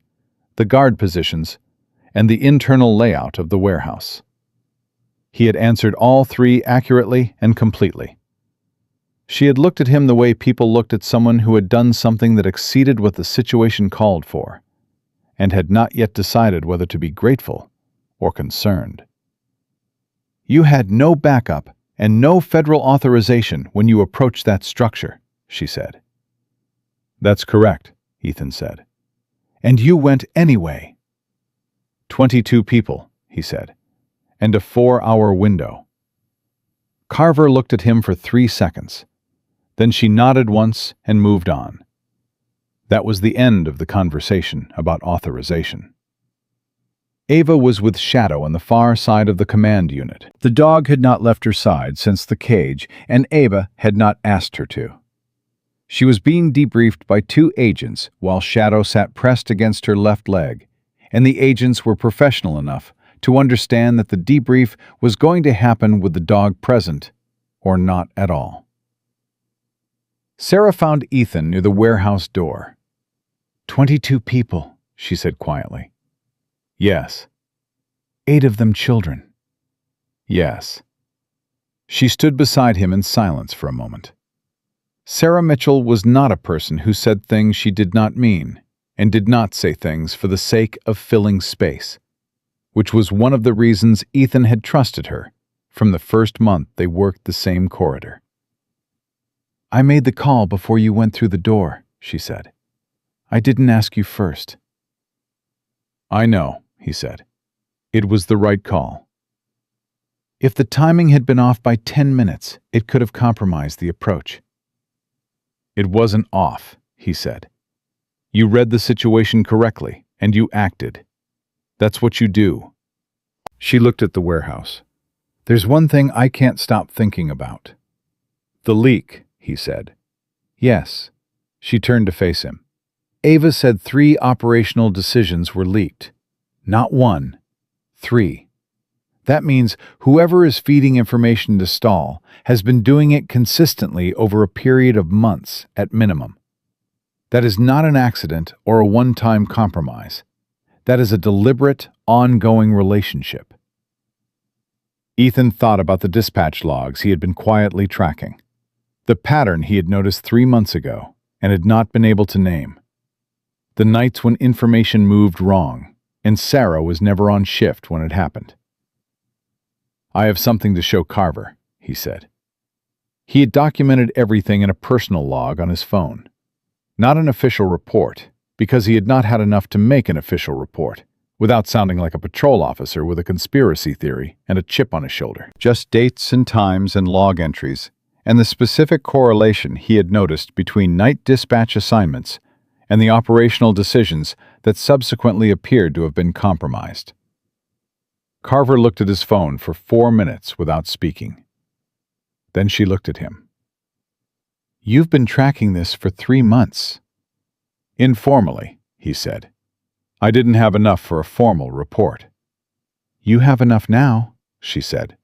the guard positions, and the internal layout of the warehouse. He had answered all 3 accurately and completely. She had looked at him the way people looked at someone who had done something that exceeded what the situation called for, and had not yet decided whether to be grateful or concerned. "You had no backup and no federal authorization when you approached that structure," she said. "That's correct," Ethan said. "And you went anyway." 22 people, he said, and a 4-hour window. Carver looked at him for 3 seconds. Then she nodded once and moved on. That was the end of the conversation about authorization. Ava was with Shadow on the far side of the command unit. The dog had not left her side since the cage, and Ava had not asked her to. She was being debriefed by 2 agents while Shadow sat pressed against her left leg, and the agents were professional enough to understand that the debrief was going to happen with the dog present, or not at all. Sarah found Ethan near the warehouse door. 22 people, she said quietly. Yes. 8 of them children. Yes. She stood beside him in silence for a moment. Sarah Mitchell was not a person who said things she did not mean, and did not say things for the sake of filling space, which was one of the reasons Ethan had trusted her from the first month they worked the same corridor. "I made the call before you went through the door," she said. "I didn't ask you first." "I know," he said. "It was the right call." If the timing had been off by 10 minutes, it could have compromised the approach. "It wasn't off," he said. "You read the situation correctly, and you acted. That's what you do." She looked at the warehouse. "There's one thing I can't stop thinking about." "The leak," he said. "Yes." She turned to face him. "Ava said 3 operational decisions were leaked. Not 1, 3. That means whoever is feeding information to Stahl has been doing it consistently over a period of months at minimum. That is not an accident or a one-time compromise. That is a deliberate, ongoing relationship." Ethan thought about the dispatch logs he had been quietly tracking. The pattern he had noticed 3 months ago and had not been able to name. The nights when information moved wrong, and Sarah was never on shift when it happened. "I have something to show Carver," he said. He had documented everything in a personal log on his phone. Not an official report, because he had not had enough to make an official report, without sounding like a patrol officer with a conspiracy theory and a chip on his shoulder. Just dates and times and log entries, and the specific correlation he had noticed between night dispatch assignments and the operational decisions that subsequently appeared to have been compromised. Carver looked at his phone for 4 minutes without speaking. Then she looked at him. "You've been tracking this for 3 months." "Informally," he said. "I didn't have enough for a formal report." "You have enough now," she said.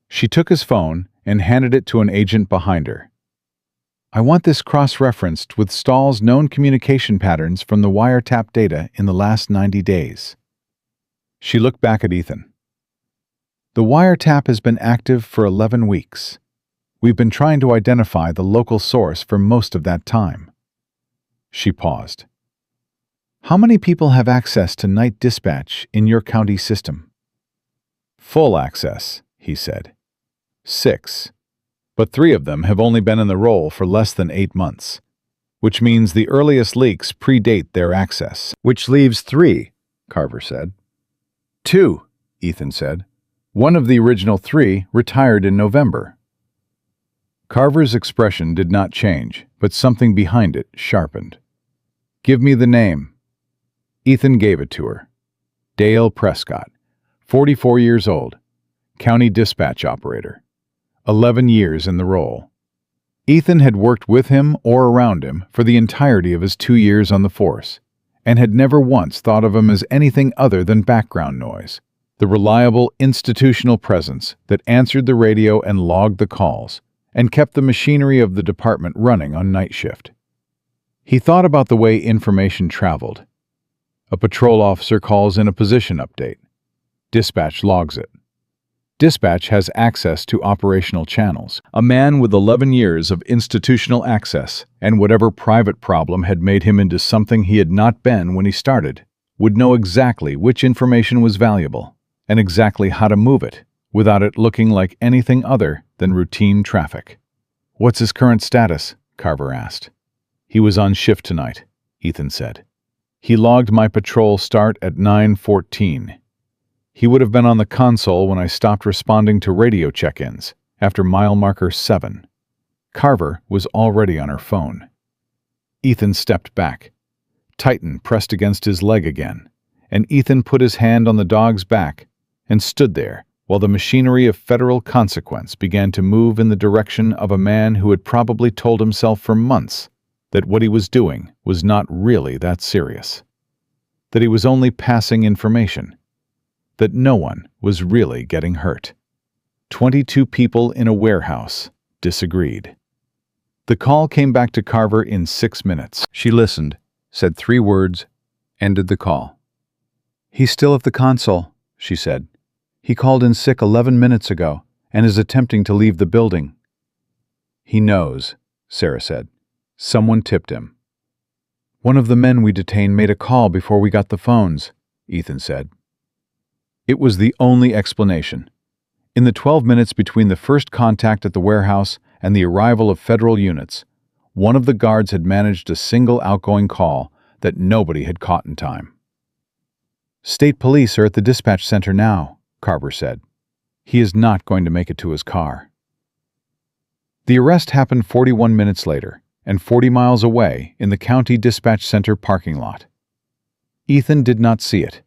She took his phone and handed it to an agent behind her. "I want this cross-referenced with Stahl's known communication patterns from the wiretap data in the last 90 days. She looked back at Ethan. "The wiretap has been active for 11 weeks. We've been trying to identify the local source for most of that time." She paused. "How many people have access to night dispatch in your county system?" "Full access," he said. 6. But 3 of them have only been in the role for less than 8 months, which means the earliest leaks predate their access. "Which leaves 3, Carver said. 2, Ethan said. "One of the original 3 retired in November." Carver's expression did not change, but something behind it sharpened. "Give me the name." Ethan gave it to her. Dale Prescott, 44 years old, county dispatch operator, 11 years in the role. Ethan had worked with him or around him for the entirety of his 2 years on the force, and had never once thought of him as anything other than background noise, the reliable institutional presence that answered the radio and logged the calls, and kept the machinery of the department running on night shift. He thought about the way information traveled. A patrol officer calls in a position update. Dispatch logs it. Dispatch has access to operational channels. A man with 11 years of institutional access and whatever private problem had made him into something he had not been when he started would know exactly which information was valuable and exactly how to move it without it looking like anything other than routine traffic. "What's his current status?" Carver asked. "He was on shift tonight," Ethan said. "He logged my patrol start at 9:14. He would have been on the console when I stopped responding to radio check-ins after mile marker 7. Carver was already on her phone. Ethan stepped back. Titan pressed against his leg again, and Ethan put his hand on the dog's back and stood there while the machinery of federal consequence began to move in the direction of a man who had probably told himself for months that what he was doing was not really that serious, that he was only passing information, that no one was really getting hurt. 22 people in a warehouse disagreed. The call came back to Carver in 6 minutes. She listened, said 3 words, ended the call. "He's still at the console," she said. "He called in sick 11 minutes ago and is attempting to leave the building." "He knows," Sarah said. "Someone tipped him." "One of the men we detained made a call before we got the phones," Ethan said. It was the only explanation. In the 12 minutes between the first contact at the warehouse and the arrival of federal units, one of the guards had managed a single outgoing call that nobody had caught in time. "State police are at the dispatch center now," Carver said. "He is not going to make it to his car." The arrest happened 41 minutes later, and 40 miles away in the county dispatch center parking lot. Ethan did not see it.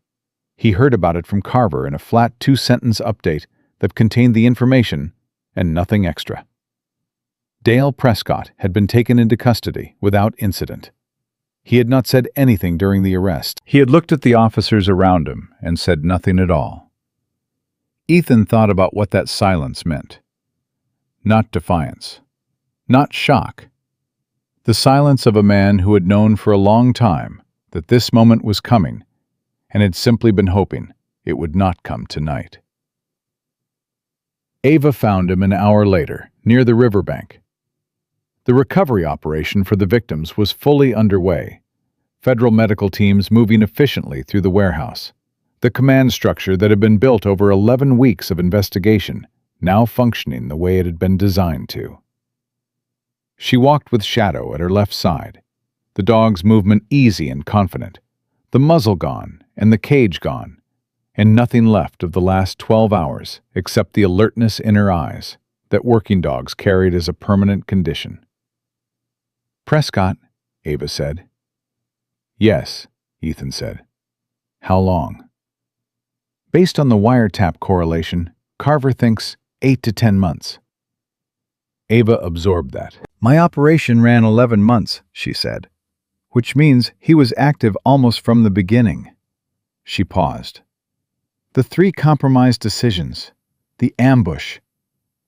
He heard about it from Carver in a flat 2-sentence update that contained the information and nothing extra. Dale Prescott had been taken into custody without incident. He had not said anything during the arrest. He had looked at the officers around him and said nothing at all. Ethan thought about what that silence meant. Not defiance. Not shock. The silence of a man who had known for a long time that this moment was coming and had simply been hoping it would not come tonight. Ava found him an hour later, near the riverbank. The recovery operation for the victims was fully underway, federal medical teams moving efficiently through the warehouse, the command structure that had been built over 11 weeks of investigation, now functioning the way it had been designed to. She walked with Shadow at her left side, the dog's movement easy and confident, the muzzle gone and the cage gone, and nothing left of the last 12 hours except the alertness in her eyes that working dogs carried as a permanent condition. "Prescott," Ava said. "Yes," Ethan said. "How long?" "Based on the wiretap correlation, Carver thinks 8 to 10 months. Ava absorbed that. "My operation ran 11 months, she said, which means he was active almost from the beginning." She paused. "The 3 compromised decisions, the ambush,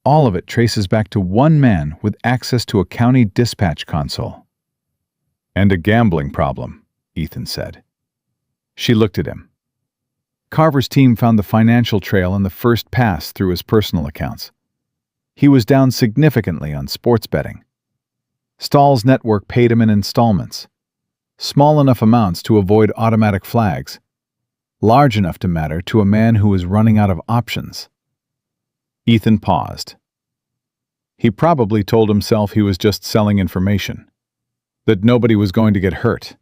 all of it traces back to one man with access to a county dispatch console." "And a gambling problem," Ethan said. She looked at him. "Carver's team found the financial trail in the first pass through his personal accounts. He was down significantly on sports betting. Stahl's network paid him in installments, small enough amounts to avoid automatic flags, large enough to matter to a man who was running out of options." Ethan paused. He probably told himself he was just selling information, that nobody was going to get hurt.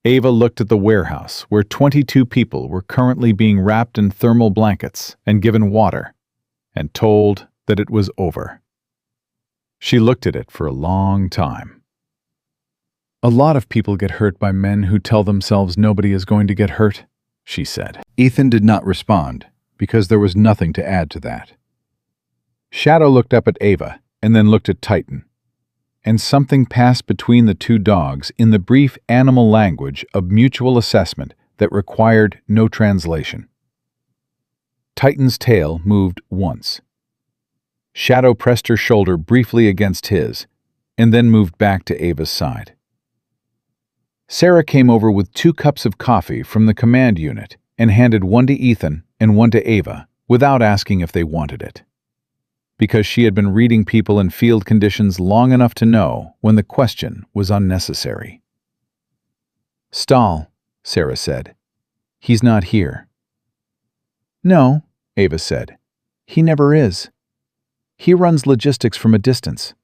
Ava looked at the warehouse where 22 people were currently being wrapped in thermal blankets and given water, and told that it was over. She looked at it for a long time. "A lot of people get hurt by men who tell themselves nobody is going to get hurt," she said. Ethan did not respond, because there was nothing to add to that. Shadow looked up at Ava, and then looked at Titan. And something passed between the two dogs in the brief animal language of mutual assessment that required no translation. Titan's tail moved once. Shadow pressed her shoulder briefly against his, and then moved back to Ava's side. Sarah came over with 2 cups of coffee from the command unit and handed one to Ethan and one to Ava without asking if they wanted it. Because she had been reading people in field conditions long enough to know when the question was unnecessary. "Stahl," Sarah said. "He's not here." "No," Ava said. "He never is. He runs logistics from a distance.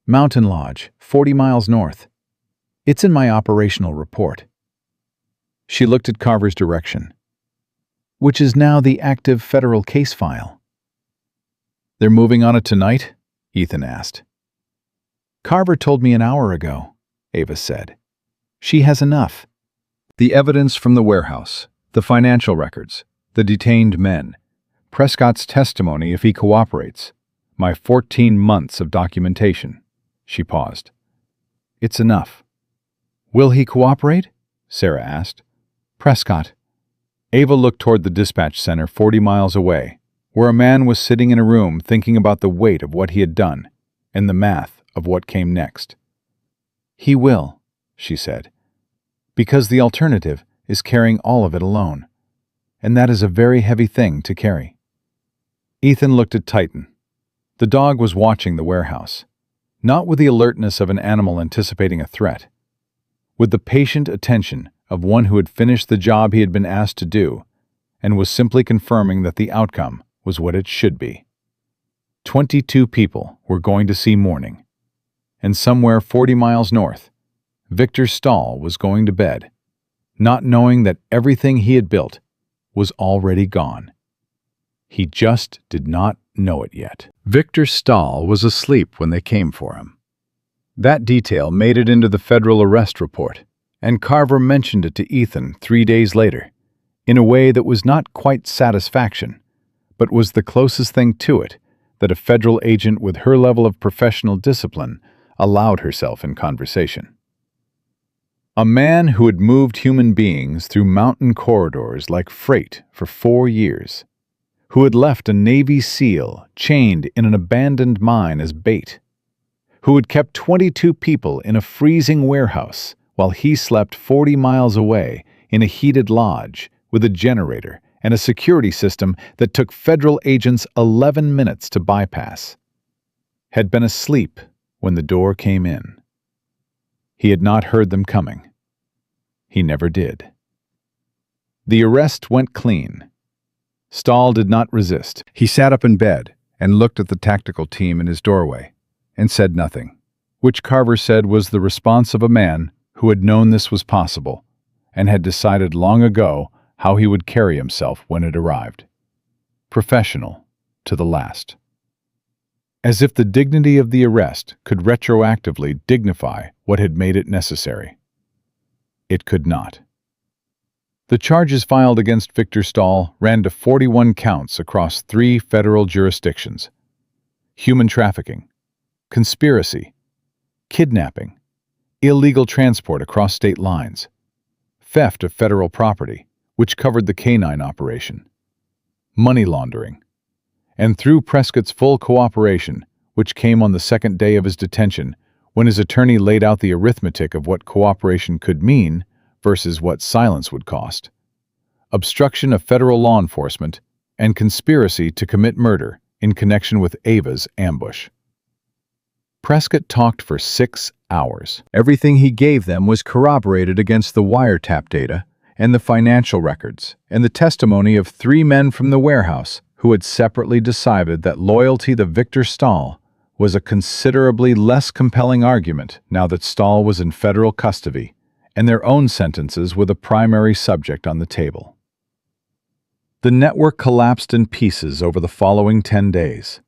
Mountain Lodge, 40 miles north. It's in my operational report." She looked at Carver's direction. "Which is now the active federal case file." "They're moving on it tonight?" Ethan asked. "Carver told me an hour ago," Ava said. "She has enough. The evidence from the warehouse, the financial records, the detained men, Prescott's testimony if he cooperates, my 14 months of documentation." She paused. "It's enough." "Will he cooperate?" Sarah asked. "Prescott." Ava looked toward the dispatch center 40 miles away, where a man was sitting in a room thinking about the weight of what he had done and the math of what came next. "He will," she said, "because the alternative is carrying all of it alone, and that is a very heavy thing to carry." Ethan looked at Titan. The dog was watching the warehouse, not with the alertness of an animal anticipating a threat, with the patient attention of one who had finished the job he had been asked to do and was simply confirming that the outcome was what it should be. 22 people were going to see morning, and somewhere 40 miles north, Victor Stahl was going to bed, not knowing that everything he had built was already gone. He just did not know it yet. Victor Stahl was asleep when they came for him. That detail made it into the federal arrest report, and Carver mentioned it to Ethan 3 days later, in a way that was not quite satisfaction, but was the closest thing to it that a federal agent with her level of professional discipline allowed herself in conversation. A man who had moved human beings through mountain corridors like freight for 4 years, who had left a Navy SEAL chained in an abandoned mine as bait, who had kept 22 people in a freezing warehouse while he slept 40 miles away in a heated lodge with a generator and a security system that took federal agents 11 minutes to bypass, had been asleep when the door came in. He had not heard them coming. He never did. The arrest went clean. Stahl did not resist. He sat up in bed and looked at the tactical team in his doorway and said nothing, which Carver said was the response of a man who had known this was possible and had decided long ago how he would carry himself when it arrived. Professional to the last. As if the dignity of the arrest could retroactively dignify what had made it necessary. It could not. The charges filed against Victor Stahl ran to 41 counts across 3 federal jurisdictions: human trafficking, conspiracy, kidnapping, illegal transport across state lines, theft of federal property, which covered the canine operation, money laundering, and through Prescott's full cooperation, which came on the 2nd day of his detention, when his attorney laid out the arithmetic of what cooperation could mean versus what silence would cost, obstruction of federal law enforcement, and conspiracy to commit murder in connection with Ava's ambush. Prescott talked for 6 hours. Everything he gave them was corroborated against the wiretap data and the financial records and the testimony of 3 men from the warehouse who had separately decided that loyalty to Victor Stahl was a considerably less compelling argument now that Stahl was in federal custody and their own sentences were the primary subject on the table. The network collapsed in pieces over the following 10 days.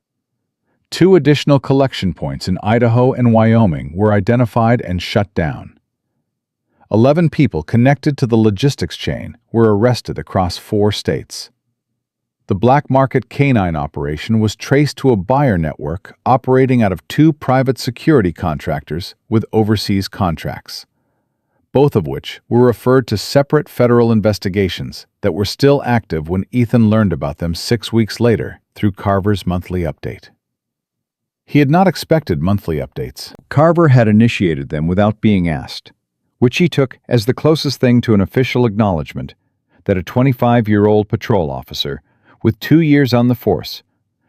2 additional collection points in Idaho and Wyoming were identified and shut down. 11 people connected to the logistics chain were arrested across 4 states. The black market canine operation was traced to a buyer network operating out of 2 private security contractors with overseas contracts, both of which were referred to separate federal investigations that were still active when Ethan learned about them 6 weeks later through Carver's monthly update. He had not expected monthly updates. Carver had initiated them without being asked, which he took as the closest thing to an official acknowledgement that a 25-year-old patrol officer with 2 years on the force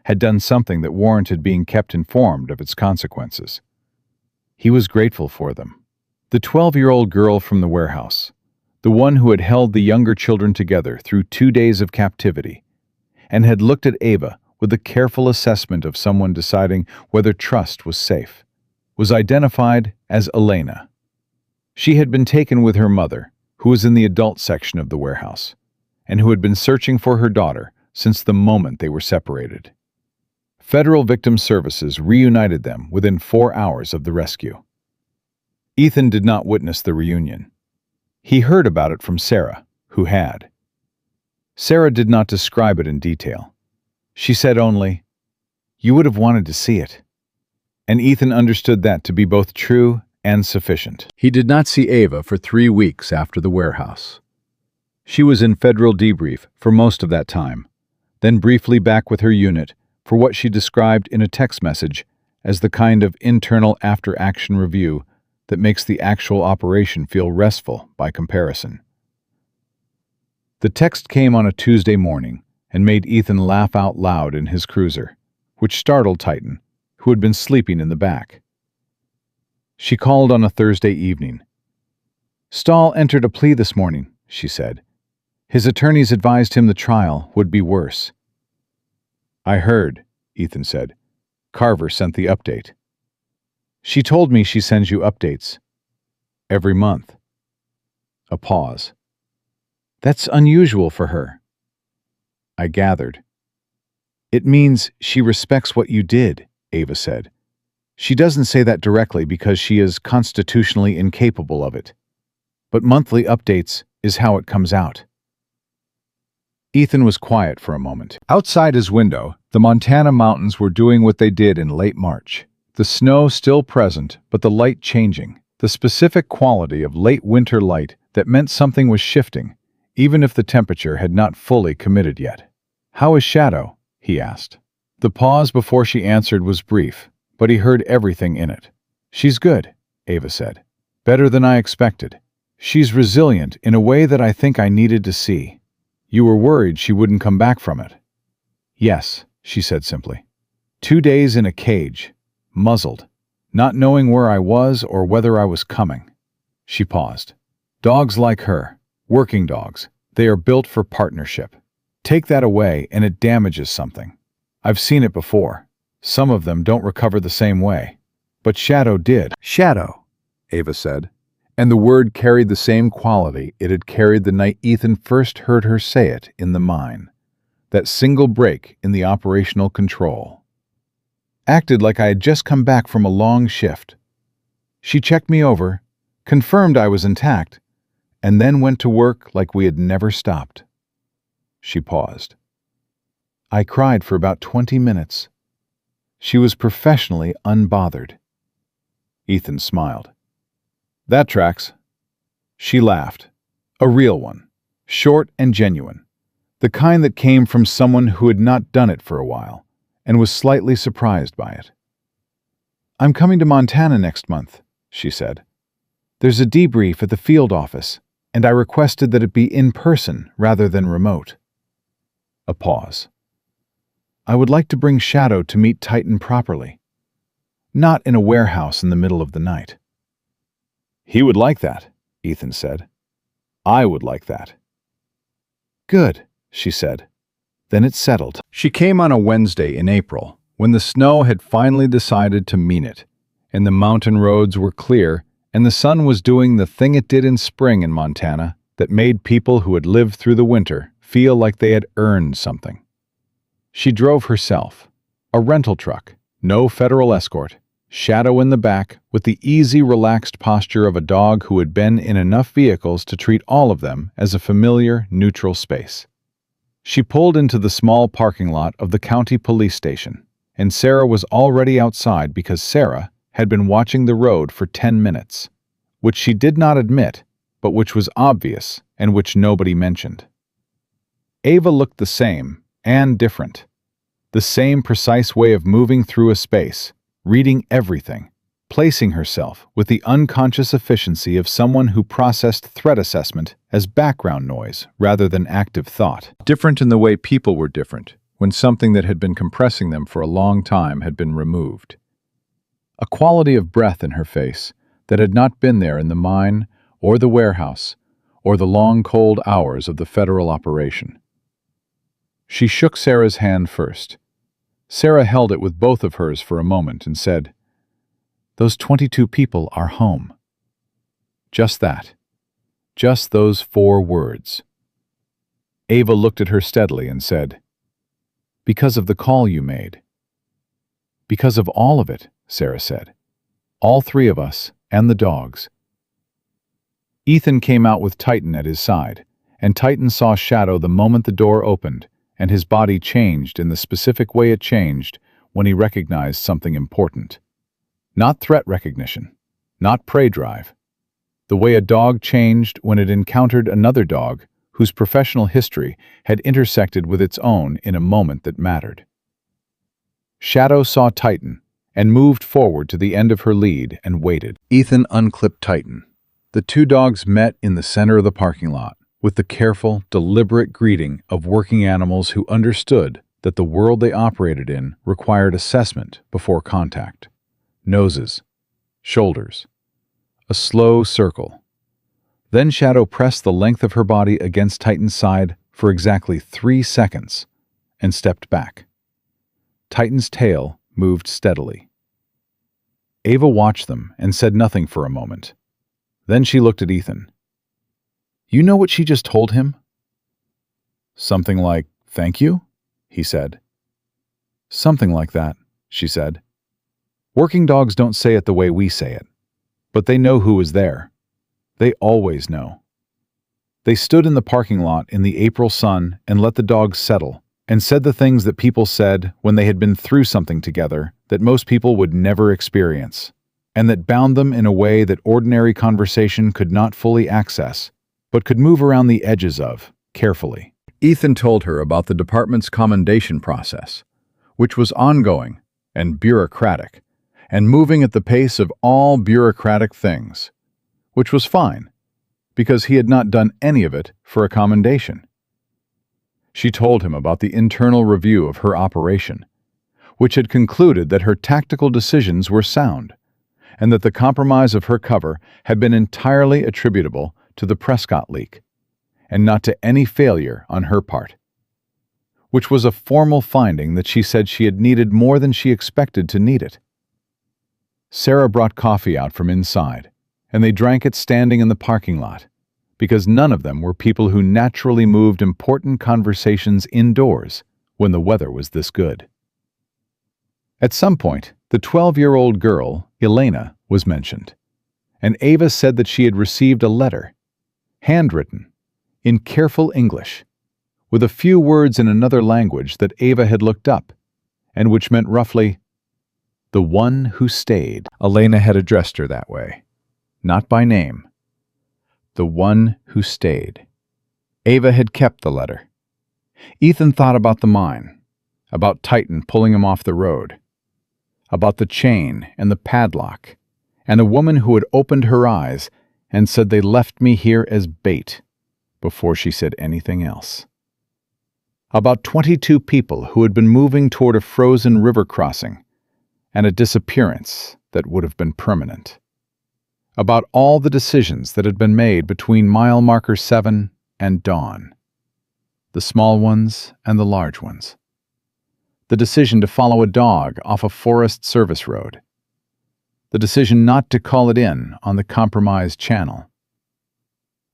had done something that warranted being kept informed of its consequences. He was grateful for them. The 12-year-old girl from the warehouse, the one who had held the younger children together through 2 days of captivity, and had looked at Ava with the careful assessment of someone deciding whether trust was safe, was identified as Elena. She had been taken with her mother, who was in the adult section of the warehouse, and who had been searching for her daughter since the moment they were separated. Federal Victim Services reunited them within 4 hours of the rescue. Ethan did not witness the reunion. He heard about it from Sarah, who had. Sarah did not describe it in detail. She said only, "You would have wanted to see it." And Ethan understood that to be both true and sufficient. He did not see Ava for 3 weeks after the warehouse. She was in federal debrief for most of that time, then briefly back with her unit for what she described in a text message as the kind of internal after-action review that makes the actual operation feel restful by comparison. The text came on a Tuesday morning and made Ethan laugh out loud in his cruiser, which startled Titan, who had been sleeping in the back. She called on a Thursday evening. "Stahl entered a plea this morning," she said. "His attorneys advised him the trial would be worse." "I heard," Ethan said. "Carver sent the update." "She told me she sends you updates. Every month." A pause. "That's unusual for her." "I gathered." "It means she respects what you did," Ava said. "She doesn't say that directly because she is constitutionally incapable of it. But monthly updates is how it comes out." Ethan was quiet for a moment. Outside his window, the Montana mountains were doing what they did in late March. The snow still present, but the light changing. The specific quality of late winter light that meant something was shifting, even if the temperature had not fully committed yet. "How is Shadow?" he asked. The pause before she answered was brief, but he heard everything in it. "She's good," Ava said. "Better than I expected. She's resilient in a way that I think I needed to see." "You were worried she wouldn't come back from it." "Yes," she said simply. 2 days in a cage, muzzled, not knowing where I was or whether I was coming." She paused. "Dogs like her, working dogs, they are built for partnership. Take that away and it damages something. I've seen it before. Some of them don't recover the same way. But Shadow did." "Shadow," Ava said, and the word carried the same quality it had carried the night Ethan first heard her say it in the mine. That single break in the operational control. "Acted like I had just come back from a long shift. She checked me over, confirmed I was intact, and then went to work like we had never stopped." She paused. "I cried for about 20 minutes. She was professionally unbothered." Ethan smiled. "That tracks." She laughed. A real one. Short and genuine. The kind that came from someone who had not done it for a while, and was slightly surprised by it. "I'm coming to Montana next month," she said. "There's a debrief at the field office, and I requested that it be in person rather than remote." A pause. "I would like to bring Shadow to meet Titan properly. Not in a warehouse in the middle of the night." "He would like that," Ethan said. "I would like that." "Good," she said. Then it settled. She came on a Wednesday in April, when the snow had finally decided to mean it, and the mountain roads were clear, and the sun was doing the thing it did in spring in Montana that made people who had lived through the winter feel like they had earned something. She drove herself. A rental truck, no federal escort, Shadow in the back, with the easy, relaxed posture of a dog who had been in enough vehicles to treat all of them as a familiar, neutral space. She pulled into the small parking lot of the county police station, and Sarah was already outside because Sarah had been watching the road for 10 minutes, which she did not admit, but which was obvious and which nobody mentioned. Ava looked the same and different. The same precise way of moving through a space, reading everything, placing herself with the unconscious efficiency of someone who processed threat assessment as background noise rather than active thought. Different in the way people were different, when something that had been compressing them for a long time had been removed. A quality of breath in her face that had not been there in the mine or the warehouse or the long cold hours of the federal operation. She shook Sarah's hand first. Sarah held it with both of hers for a moment and said, "Those 22 people are home." Just that. Just those 4 words. Ava looked at her steadily and said, "Because of the call you made." "Because of all of it," Sarah said. "All 3 of us and the dogs." Ethan came out with Titan at his side, and Titan saw Shadow the moment the door opened, and his body changed in the specific way it changed when he recognized something important. Not threat recognition, not prey drive. The way a dog changed when it encountered another dog whose professional history had intersected with its own in a moment that mattered. Shadow saw Titan and moved forward to the end of her lead and waited. Ethan unclipped Titan. The 2 dogs met in the center of the parking lot, with the careful, deliberate greeting of working animals who understood that the world they operated in required assessment before contact. Noses, shoulders, a slow circle. Then Shadow pressed the length of her body against Titan's side for exactly 3 seconds and stepped back. Titan's tail moved steadily. Ava watched them and said nothing for a moment. Then she looked at Ethan. "You know what she just told him?" "Something like, 'Thank you?'" he said. "Something like that," she said. "Working dogs don't say it the way we say it, but they know who is there. They always know." They stood in the parking lot in the April sun and let the dogs settle, and said the things that people said when they had been through something together that most people would never experience, and that bound them in a way that ordinary conversation could not fully access, but could move around the edges of, carefully. Ethan told her about the department's commendation process, which was ongoing and bureaucratic, and moving at the pace of all bureaucratic things, which was fine, because he had not done any of it for a commendation. She told him about the internal review of her operation, which had concluded that her tactical decisions were sound, and that the compromise of her cover had been entirely attributable to the Prescott leak, and not to any failure on her part, which was a formal finding that she said she had needed more than she expected to need it. Sarah brought coffee out from inside, and they drank it standing in the parking lot, because none of them were people who naturally moved important conversations indoors when the weather was this good. At some point, the 12-year-old girl, Elena, was mentioned, and Ava said that she had received a letter, handwritten, in careful English, with a few words in another language that Ava had looked up, and which meant roughly, "The one who stayed." Elena had addressed her that way, not by name. The one who stayed. Ava had kept the letter. Ethan thought about the mine, about Titan pulling him off the road, about the chain and the padlock, and a woman who had opened her eyes and said, "They left me here as bait," before she said anything else. About 22 people who had been moving toward a frozen river crossing, and a disappearance that would have been permanent. About all the decisions that had been made between mile marker 7 and dawn. The small ones and the large ones. The decision to follow a dog off a Forest Service road. The decision not to call it in on the compromised channel.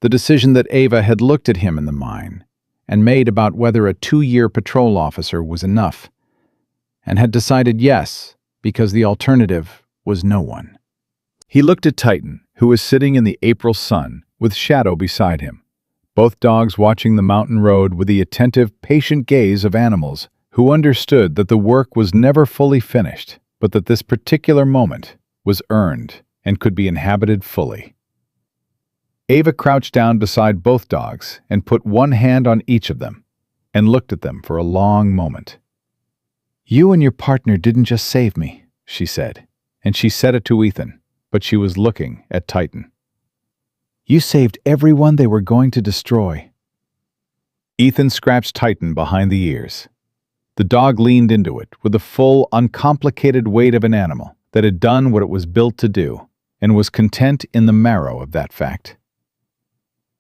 The decision that Ava had looked at him in the mine and made about whether a 2-year patrol officer was enough, and had decided yes, because the alternative was no one. He looked at Titan, who was sitting in the April sun, with Shadow beside him, both dogs watching the mountain road with the attentive, patient gaze of animals who understood that the work was never fully finished, but that this particular moment was earned and could be inhabited fully. Ava crouched down beside both dogs and put one hand on each of them and looked at them for a long moment. "You and your partner didn't just save me," she said, and she said it to Ethan, but she was looking at Titan. "You saved everyone they were going to destroy." Ethan scratched Titan behind the ears. The dog leaned into it with the full, uncomplicated weight of an animal that had done what it was built to do and was content in the marrow of that fact.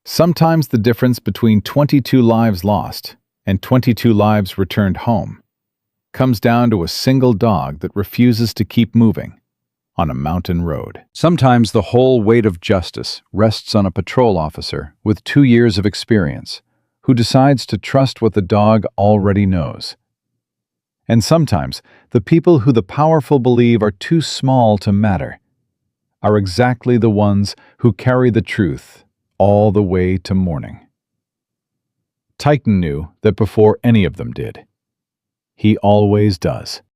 Sometimes the difference between 22 lives lost and 22 lives returned home comes down to a single dog that refuses to keep moving on a mountain road. Sometimes the whole weight of justice rests on a patrol officer with 2 years of experience who decides to trust what the dog already knows. And sometimes the people who the powerful believe are too small to matter are exactly the ones who carry the truth all the way to morning. Titan knew that before any of them did. He always does.